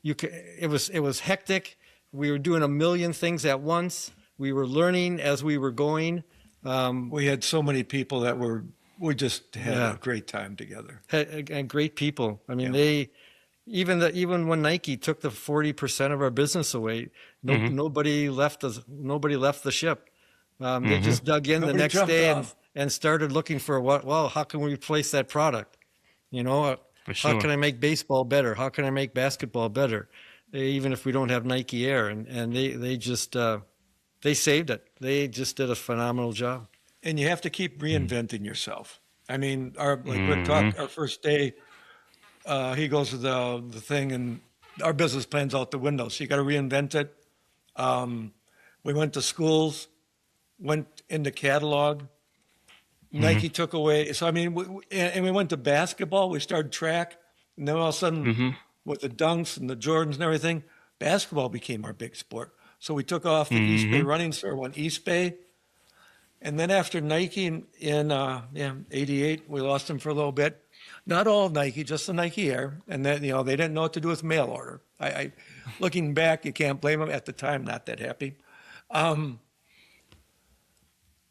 S4: It was hectic. We were doing a million things at once. We were learning as we were going.
S3: We had so many people that we just had a great time together.
S4: And great people. I mean, even when Nike took the 40% of our business away, nobody left the ship. They just dug in the next day and started looking for how can we replace that product?
S2: For sure.
S4: How can I make baseball better? How can I make basketball better? Even if we don't have Nike Air, and they just they saved it. They just did a phenomenal job.
S3: And you have to keep reinventing yourself. I mean, Rick talked, our first day, he goes to the thing, and our business plan's out the window. So you got to reinvent it. We went to schools, went into catalog. Nike took away. So, I mean, we went to basketball. We started track. And then all of a sudden, with the Dunks and the Jordans and everything, basketball became our big sport. So we took off the Eastbay running store, went Eastbay. And then after Nike in '88, we lost them for a little bit. Not all of Nike, just the Nike Air. And then they didn't know what to do with mail order. Looking back, you can't blame them. At the time, not that happy.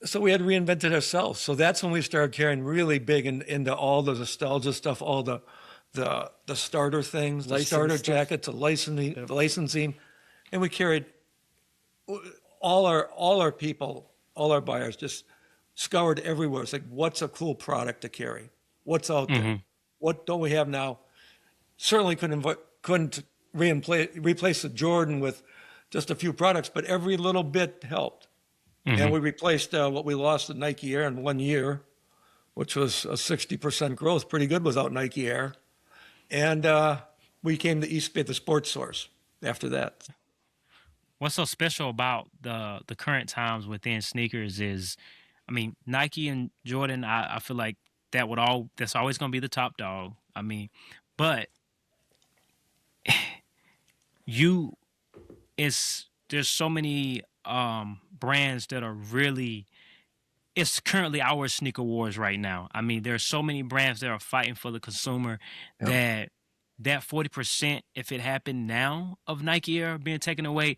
S3: So we had reinvented ourselves. So that's when we started carrying really big into all the nostalgia stuff, all the starter things, the starter jackets, the licensing, and we carried all our people, all our buyers, just scoured everywhere. It's like, what's a cool product to carry? What's out there? What don't we have now? Certainly couldn't replace the Jordan with just a few products, but every little bit helped. And we replaced what we lost at Nike Air in 1 year, which was a 60% growth, pretty good without Nike Air. And we came to Eastbay, the sports source, after that.
S2: What's so special about the current times within sneakers is, I mean, Nike and Jordan, I feel like that's always going to be the top dog. I mean, but there's so many brands that are really, it's currently our sneaker wars right now. I mean, there's so many brands that are fighting for the consumer that 40%, if it happened now, of Nike Air being taken away,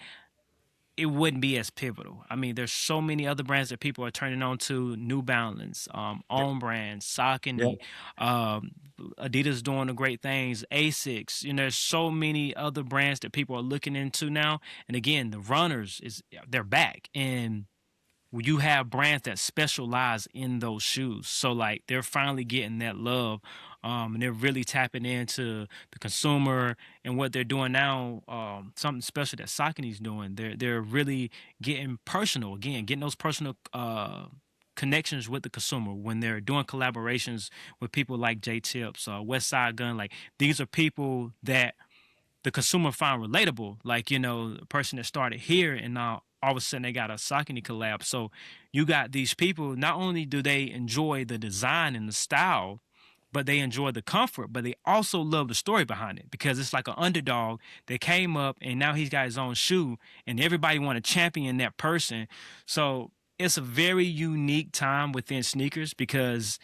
S2: it wouldn't be as pivotal. I mean, there's so many other brands that people are turning on to: New Balance, own brands, Saucony, Adidas doing the great things, Asics. There's so many other brands that people are looking into now. And again, the runners they're back, and you have brands that specialize in those shoes. So like they're finally getting that love. And they're really tapping into the consumer and what they're doing now. Something special that Saucony's doing. They're really getting personal again, getting those personal connections with the consumer when they're doing collaborations with people like J Tips, West Side Gun. Like these are people that the consumer find relatable. Like a person that started here and now all of a sudden they got a Saucony collab. So you got these people. Not only do they enjoy the design and the style, but they enjoy the comfort, but they also love the story behind it because it's like an underdog that came up and now he's got his own shoe and everybody want to champion that person. So it's a very unique time within sneakers because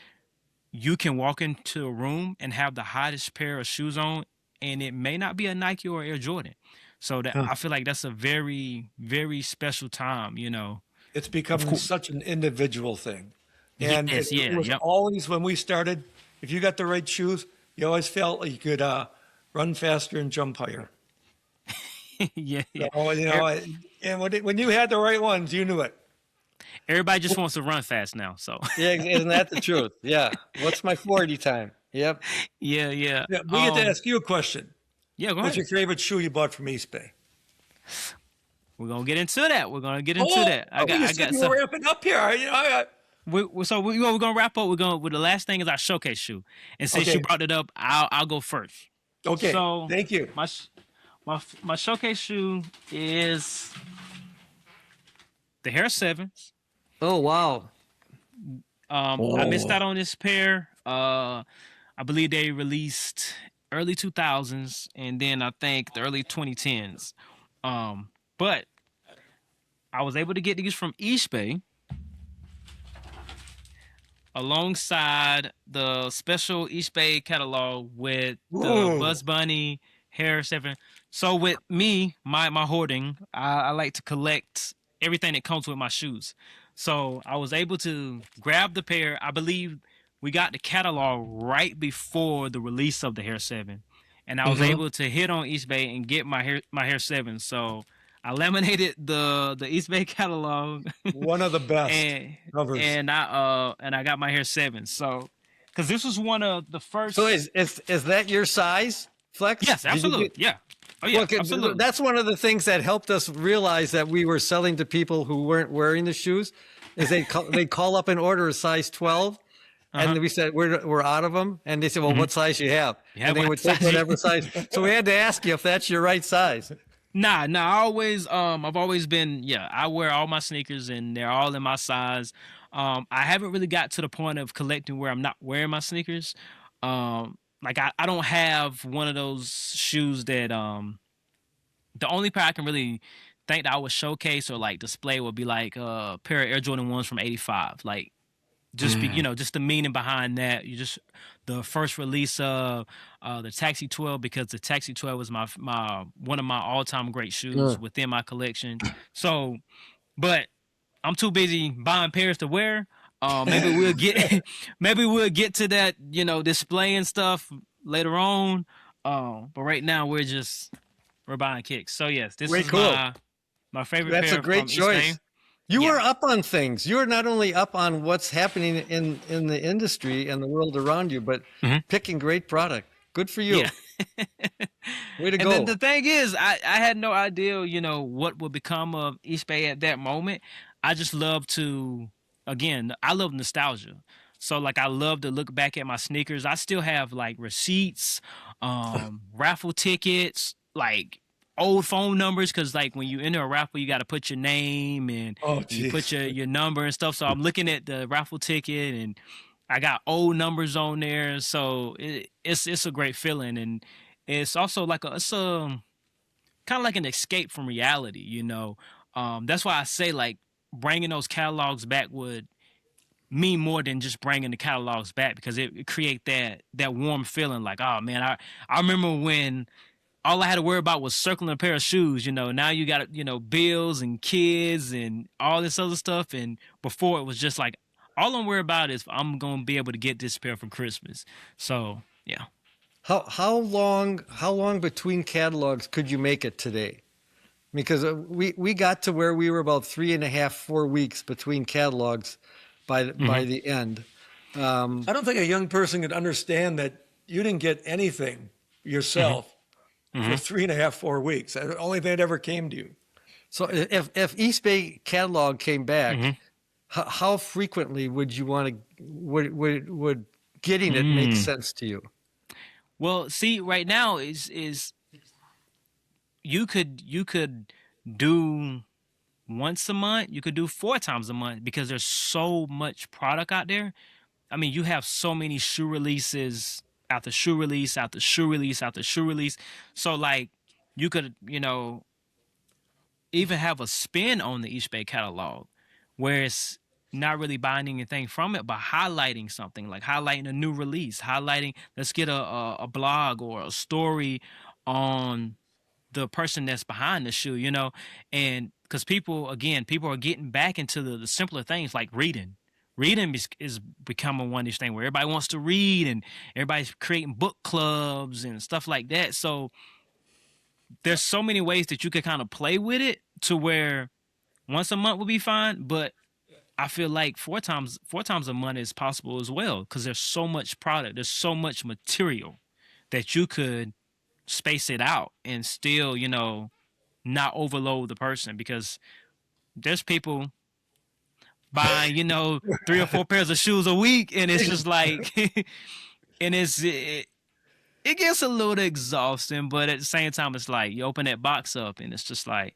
S2: you can walk into a room and have the hottest pair of shoes on and it may not be a Nike or Air Jordan. So I feel like that's a very, very special time,
S3: It's becoming such an individual thing. And
S2: yes,
S3: it was always, when we started, if you got the right shoes, you always felt like you could run faster and jump higher.
S2: yeah.
S3: So, and when you had the right ones, you knew it.
S2: Everybody just wants to run fast now. So
S4: Yeah, isn't that the truth? Yeah. What's my 40 time? Yep.
S2: yeah.
S3: We get to ask you a question.
S2: Yeah, go
S3: What's
S2: ahead.
S3: your favorite shoe you bought from Eastbay?
S2: We're gonna get into that. We're gonna get into that.
S3: I got some. We're wrapping up here.
S2: We're gonna wrap up. With the last thing is our showcase shoe, and since you brought it up, I'll go first.
S3: Okay.
S2: So
S3: thank you.
S2: My showcase shoe is the Hair 7s.
S4: Oh, wow.
S2: I missed out on this pair. I believe they released early 2000s, and then I think the early 2010s. But I was able to get these from Eastbay alongside the special Eastbay catalog with the Buzz Bunny Hair 7. So with me, my hoarding, I like to collect everything that comes with my shoes. So I was able to grab the pair. I believe we got the catalog right before the release of the Hair 7. And I was able to hit on Eastbay and get my hair 7. So I laminated the Eastbay catalog.
S3: One of the best covers.
S2: And I got my Hair 7. So because this was one of the first.
S4: So is that your size, Flex?
S2: Yes, absolutely. Yeah. Oh yeah, absolutely.
S4: That's one of the things that helped us realize that we were selling to people who weren't wearing the shoes. Is they call up and order a size 12. And we said, we're out of them. And they said, well, what size you have? And they would take whatever size. So we had to ask you if that's your right size.
S2: Nah. I've always been, I wear all my sneakers and they're all in my size. I haven't really got to the point of collecting where I'm not wearing my sneakers. Like I don't have one of those shoes that, the only pair I can really thing that I would showcase or like display would be like a pair of Air Jordan 1s from '85. Like just be, just the meaning behind that. You just the first release of the Taxi 12, because the Taxi 12 was my one of my all time great shoes within my collection. So, but I'm too busy buying pairs to wear. Maybe we'll get maybe we'll get to that, displaying stuff later on. But right now we're buying kicks. So yes, this
S4: Way
S2: is
S4: cool.
S2: my favorite
S4: That's
S2: pair
S4: a great
S2: from
S4: choice.
S2: Eastbay.
S4: You
S2: Yeah.
S4: were up on things. You were not only up on what's happening in the industry and the world around you, but picking great product. Good for you.
S2: Yeah.
S4: Way to
S2: And
S4: go.
S2: then the thing is, I had no idea, what would become of Eastbay at that moment. I just love to, again, I love nostalgia. So like I love to look back at my sneakers. I still have like receipts, raffle tickets, like old phone numbers, because like when you enter a raffle, you got to put your name and
S3: Oh,
S2: you put
S3: geez.
S2: your number and stuff. So I'm looking at the raffle ticket and I got old numbers on there. So it's a great feeling, and it's also like it's a kind of like an escape from reality. That's why I say like bringing those catalogs back would mean more than just bringing the catalogs back, because it create that warm feeling like, oh man, I remember when all I had to worry about was circling a pair of shoes. Now you got bills and kids and all this other stuff, and before it was just like all I'm worried about is I'm gonna be able to get this pair for Christmas. So yeah.
S4: How long between catalogs could you make it today? Because we got to where we were about 3.5, 4 weeks between catalogs by the end.
S3: I don't think a young person could understand that you didn't get anything yourself for 3.5, 4 weeks. The only thing that ever came to you.
S4: So if Eastbay catalog came back, how frequently would you want to would getting it make sense to you?
S2: Well, see, right now is you could do once a month, you could do 4 times a month, because there's so much product out there. I mean, you have so many shoe releases after shoe release after shoe release after shoe release. So like you could, even have a spin on the Eastbay catalog where it's not really buying anything from it, but highlighting something, like highlighting a new release, let's get a blog or a story on the person that's behind the shoe, and because people are getting back into the simpler things like reading. Reading is becoming one of these things where everybody wants to read and everybody's creating book clubs and stuff like that. So there's so many ways that you could kind of play with it to where once a month would be fine, but I feel like 4 times a month is possible as well, because there's so much product, there's so much material that you could space it out and still, not overload the person, because there's people buying, 3 or 4 pairs of shoes a week, and it's just like, and it gets a little exhausting, but at the same time, it's like you open that box up and it's just like,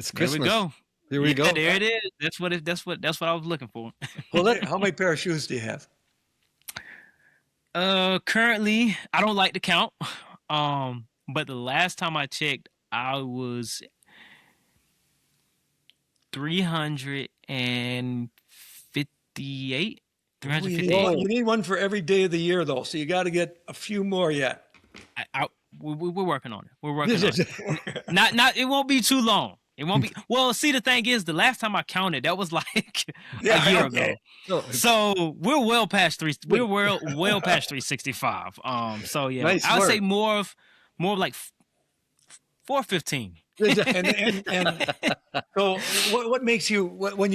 S4: It's
S2: there we
S4: Christmas.
S2: go.
S4: There we go.
S2: There it is. That's what I was looking for.
S3: Well, how many pair of shoes do you have?
S2: Currently, I don't like to count. But the last time I checked, I was 358.
S3: Well,
S2: 358.
S3: you need one for every day of the year, though, so you got to get a few more yet.
S2: We're working on it. We're working on it. Not. It won't be too long. It won't be. Well, see, the thing is, the last time I counted, that was like a year ago. So we're well past three. We're well past 365. So yeah,
S4: Nice
S2: I would
S4: work.
S2: say more of like 415.
S3: And so, what makes you what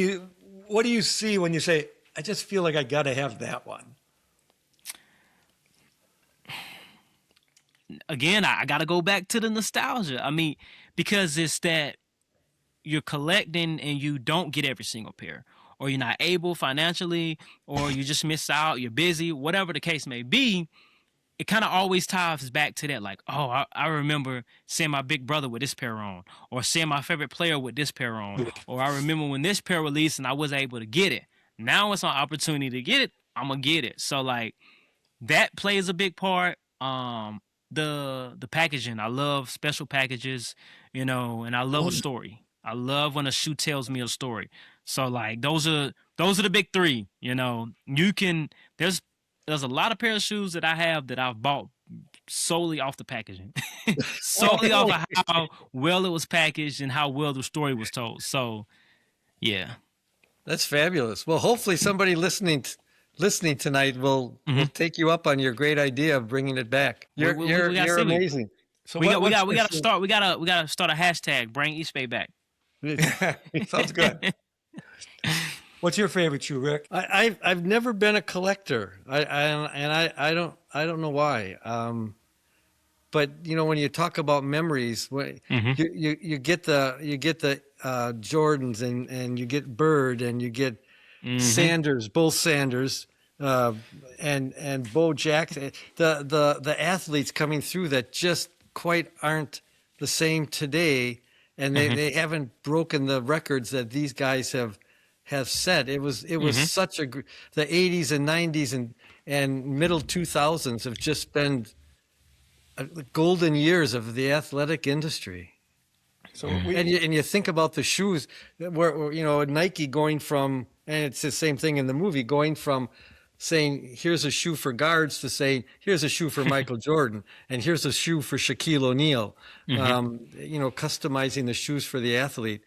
S3: do you see when you say, I just feel like I got to have that one?
S2: Again, I got to go back to the nostalgia. I mean, because it's that you're collecting and you don't get every single pair, or you're not able financially, or you just miss out, you're busy, whatever the case may be. It kind of always ties back to that, like, oh, I remember seeing my big brother with this pair on, or seeing my favorite player with this pair on, or I remember when this pair released and I was able to get it. Now it's an opportunity to get it. I'm gonna get it. So like that plays a big part. The packaging. I love special packages, and I love a story. I love when a shoe tells me a story. So like those are the big three. You know, you can there's a lot of pair of shoes that I have that I've bought solely off the packaging, solely off of how well it was packaged and how well the story was told. So yeah.
S4: That's fabulous. Well, hopefully somebody listening tonight will take you up on your great idea of bringing it back. You're
S2: you're
S4: amazing.
S3: So
S2: we
S3: what's
S2: gotta
S3: the shoe?
S2: we gotta start a hashtag. Bring Eastbay back.
S3: Sounds good. What's your favorite shoe, Rick?
S4: I've never been a collector. I don't know why. But you know, when you talk about memories, when you get the Jordans and you get Bird and you get Sanders, both Sanders, and Bo Jackson, the athletes coming through that just quite aren't the same today, and they haven't broken the records that these guys have set. It was such the 80s and 90s and middle 2000s have just been golden years of the athletic industry.
S3: So
S4: And you think about the shoes, where you know, Nike going from, and it's the same thing in the movie, going from saying here's a shoe for guards to saying here's a shoe for Michael Jordan and here's a shoe for Shaquille O'Neal. You know, customizing the shoes for the athlete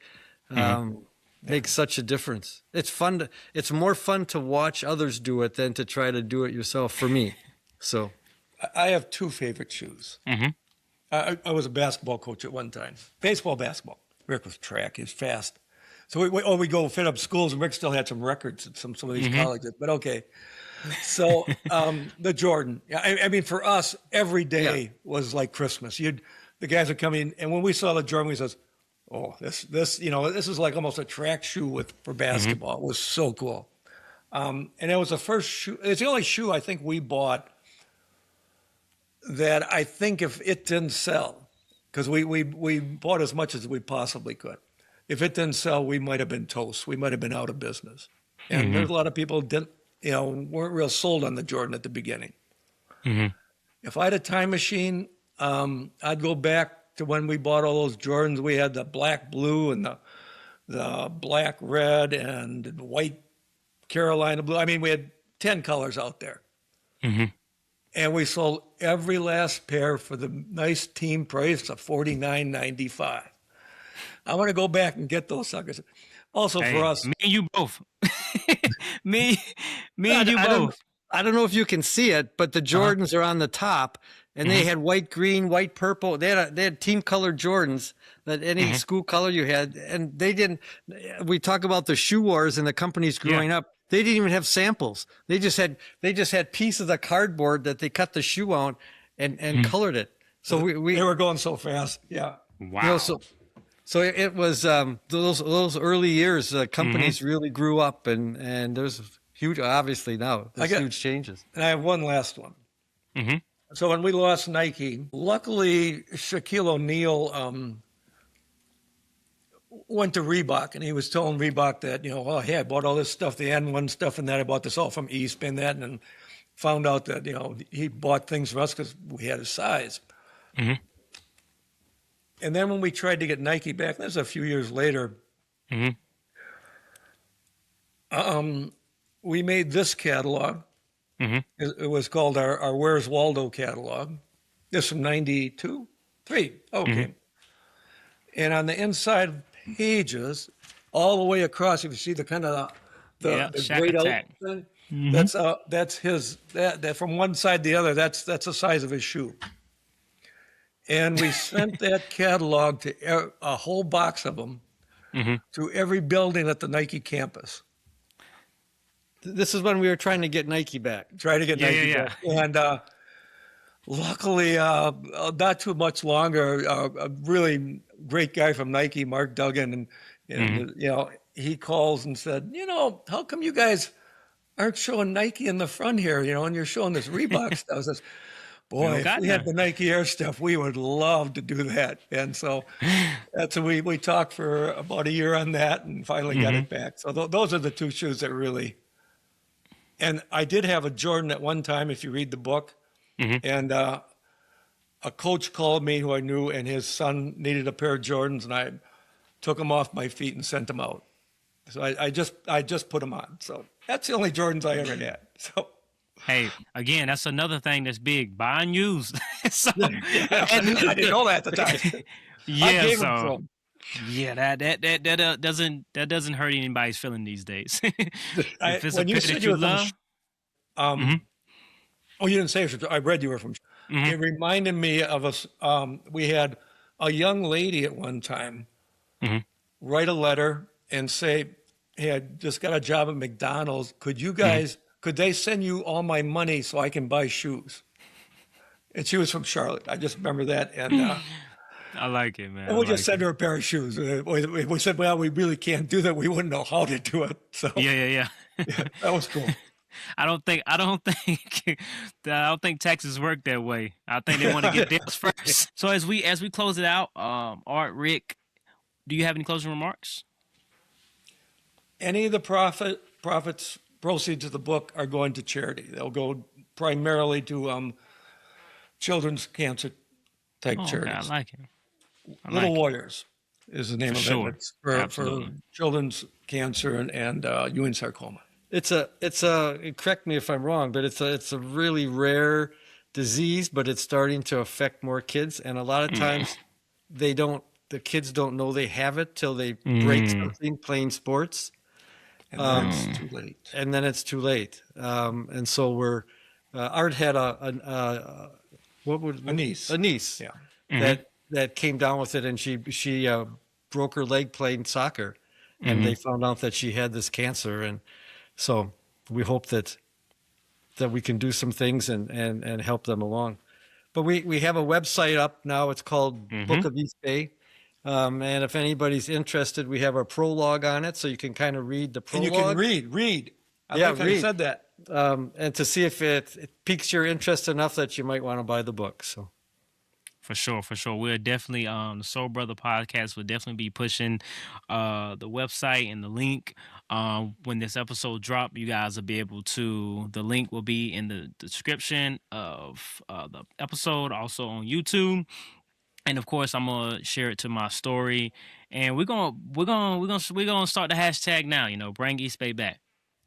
S4: makes such a difference. It's more fun to watch others do it than to try to do it yourself, for me. So
S3: I have two favorite shoes. I was a basketball coach at one time. Baseball, basketball. Rick was track. He was fast. So we go fit up schools, and Rick still had some records at some of these colleges. But okay. So the Jordan. I mean, for us, every day was like Christmas. The guys would come in, and when we saw the Jordan, we says, "Oh, this is like almost a track shoe for basketball." It was so cool. And it was the first shoe. It's the only shoe I think we bought that I think if it didn't sell, because we bought as much as we possibly could. If it didn't sell, we might have been toast. We might have been out of business. And there's a lot of people weren't real sold on the Jordan at the beginning. If I had a time machine, I'd go back to when we bought all those Jordans. We had the black blue and the black red and the white Carolina blue. I mean, we had 10 colors out there. And we sold every last pair for the nice team price of $49.95. I want to go back and get those suckers. Also for us,
S2: me and you both. me and you both.
S4: I don't know if you can see it, but the Jordans are on the top, and they had white, green, white, purple. They had team colored Jordans that any school color you had, and they didn't. We talk about the shoe wars and the companies growing up. They didn't even have samples. They just had pieces of cardboard that they cut the shoe out and colored it. So
S3: they were going so fast. Yeah.
S2: Wow.
S4: You know, so it was those early years. Companies really grew up, and there's huge. Obviously now there's huge changes.
S3: And I have one last one. So when we lost Nike, luckily Shaquille O'Neal went to Reebok, and he was telling Reebok that, oh, hey, I bought all this stuff, the N1 stuff and that. I bought this all from Eastbay and that, and found out that, he bought things for us because we had his size. And then when we tried to get Nike back, that was a few years later, we made this catalog. It was called our Where's Waldo catalog. This from 92? 3. Okay. And on the inside pages, all the way across, if you see the kind of the grayed out thing, that's his. That from one side to the other, that's the size of his shoe. And we sent that catalog to a whole box of them to every building at the Nike campus.
S4: This is when we were trying to get Nike back.
S3: Nike back. And luckily, not too much longer, a really great guy from Nike, Mark Duggan, and he calls and said, how come you guys aren't showing Nike in the front here, and you're showing this Reebok stuff? I says, boy, if we had the Nike Air stuff, we would love to do that. And so that's we talked for about a year on that and finally got it back. So those are the two shoes that really. And I did have a Jordan at one time, if you read the book, and a coach called me who I knew, and his son needed a pair of Jordans, and took them off my feet and sent them out. So I just put them on. So that's the only Jordans I ever had. So.
S2: Hey, again, that's another thing that's big. Buying used. So,
S3: I didn't know that at the time.
S2: yeah,
S3: I gave 'em
S2: so
S3: to 'em.
S2: yeah, that doesn't hurt anybody's feeling these days. If it's
S3: When
S2: a
S3: you
S2: pair
S3: said
S2: that
S3: you
S2: you
S3: were from
S2: love,
S3: Oh, you didn't say it. I read you were from. It reminded me of us. We had a young lady at one time write a letter and say, "Hey, I just got a job at McDonald's. Could you guys, could they send you all my money so I can buy shoes?" And she was from Charlotte. I just remember that. And
S2: I like it, man.
S3: and
S2: I
S3: we just
S2: like
S3: sent her a pair of shoes. We said, well, we really can't do that. We wouldn't know how to do it. So
S2: it. Yeah.
S3: that was cool.
S2: I don't think taxes work that way. I think they want to get theirs first. So as we close it out, Art, Rick, do you have any closing remarks?
S3: Any of the profits proceeds of the book are going to charity. They'll go primarily to children's cancer type
S2: Oh, okay,
S3: charities.
S2: I like it.
S3: Little Warriors is the name of
S2: sure.
S3: it. It's for
S2: Absolutely.
S3: children's cancer and Ewing sarcoma.
S4: It's a correct me if I'm wrong, but it's a really rare disease, but it's starting to affect more kids, and a lot of times the kids don't know they have it till they break something playing sports,
S3: And then it's too late.
S4: and then it's too late. And so Art had a
S3: niece.
S4: a niece
S3: Yeah.
S4: that came down with it, and she broke her leg playing soccer, and they found out that she had this cancer, and so we hope that we can do some things and help them along. But we have a website up now. It's called Book of Eastbay. And if anybody's interested, we have a prologue on it, so you can kind of read the
S3: And
S4: prologue.
S3: you can read. I
S4: Yeah,
S3: like how you
S4: read.
S3: said that.
S4: And to see if it piques your interest enough that you might want to buy the book. So
S2: For sure. We're definitely the Soul Brother podcast will definitely be pushing the website and the link. When this episode drop, you guys will be able to. The link will be in the description of the episode, also on YouTube, and of course, I'm gonna share it to my story. And we're gonna start the hashtag now. Bring Eastbay back.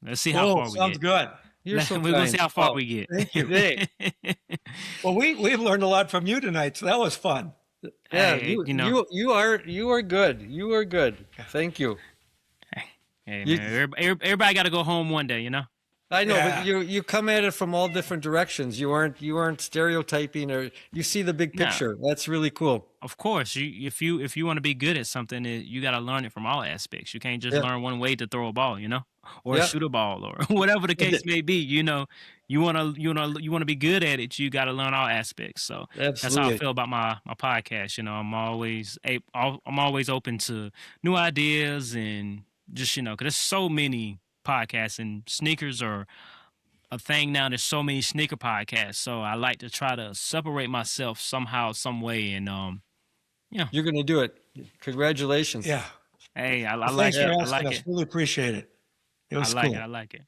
S2: Let's see how far we
S3: sounds
S2: get.
S3: good.
S4: you're so
S2: We're gonna
S4: kind.
S2: see how far
S4: Oh,
S2: we get.
S3: Thank you.
S4: Hey,
S3: Well, we've learned a lot from you tonight, so that was fun.
S4: yeah,
S2: Hey,
S4: you are good. You are good. Thank you.
S2: Hey,
S4: You-
S2: man, everybody got to go home one day.
S4: I know,
S3: Yeah.
S4: but you come at it from all different directions. You aren't stereotyping, or you see the big
S2: No.
S4: picture. That's really cool.
S2: Of course, if you want to be good at something, you got to learn it from all aspects. You can't just
S4: Yeah.
S2: learn one way to throw a ball, or
S4: Yeah.
S2: shoot a ball, or whatever the case may be. You want to be good at it. You got to learn all aspects. So that's how I
S4: Absolutely.
S2: feel about my podcast. I'm always open to new ideas, and just because there's so many podcasts, and sneakers are a thing now. There's so many sneaker podcasts, so I like to try to separate myself somehow, some way, and
S4: You're going to do it. Congratulations.
S3: Yeah.
S2: hey, I
S3: Well,
S2: like
S3: thanks
S2: it.
S3: for
S2: I
S3: asking
S2: like
S3: us.
S2: it.
S3: Really appreciate it. It was cool.
S2: I like it.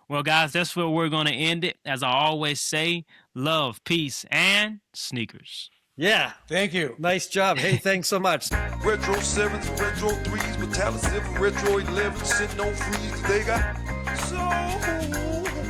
S2: Well, guys, that's where we're gonna end it. As I always say, love, peace, and sneakers.
S4: Yeah.
S3: Thank you.
S4: Nice job. Hey, thanks so much.
S1: Retro 7s, retro 3s, metallic 7, retro 11, sitting on freeze. They got soul.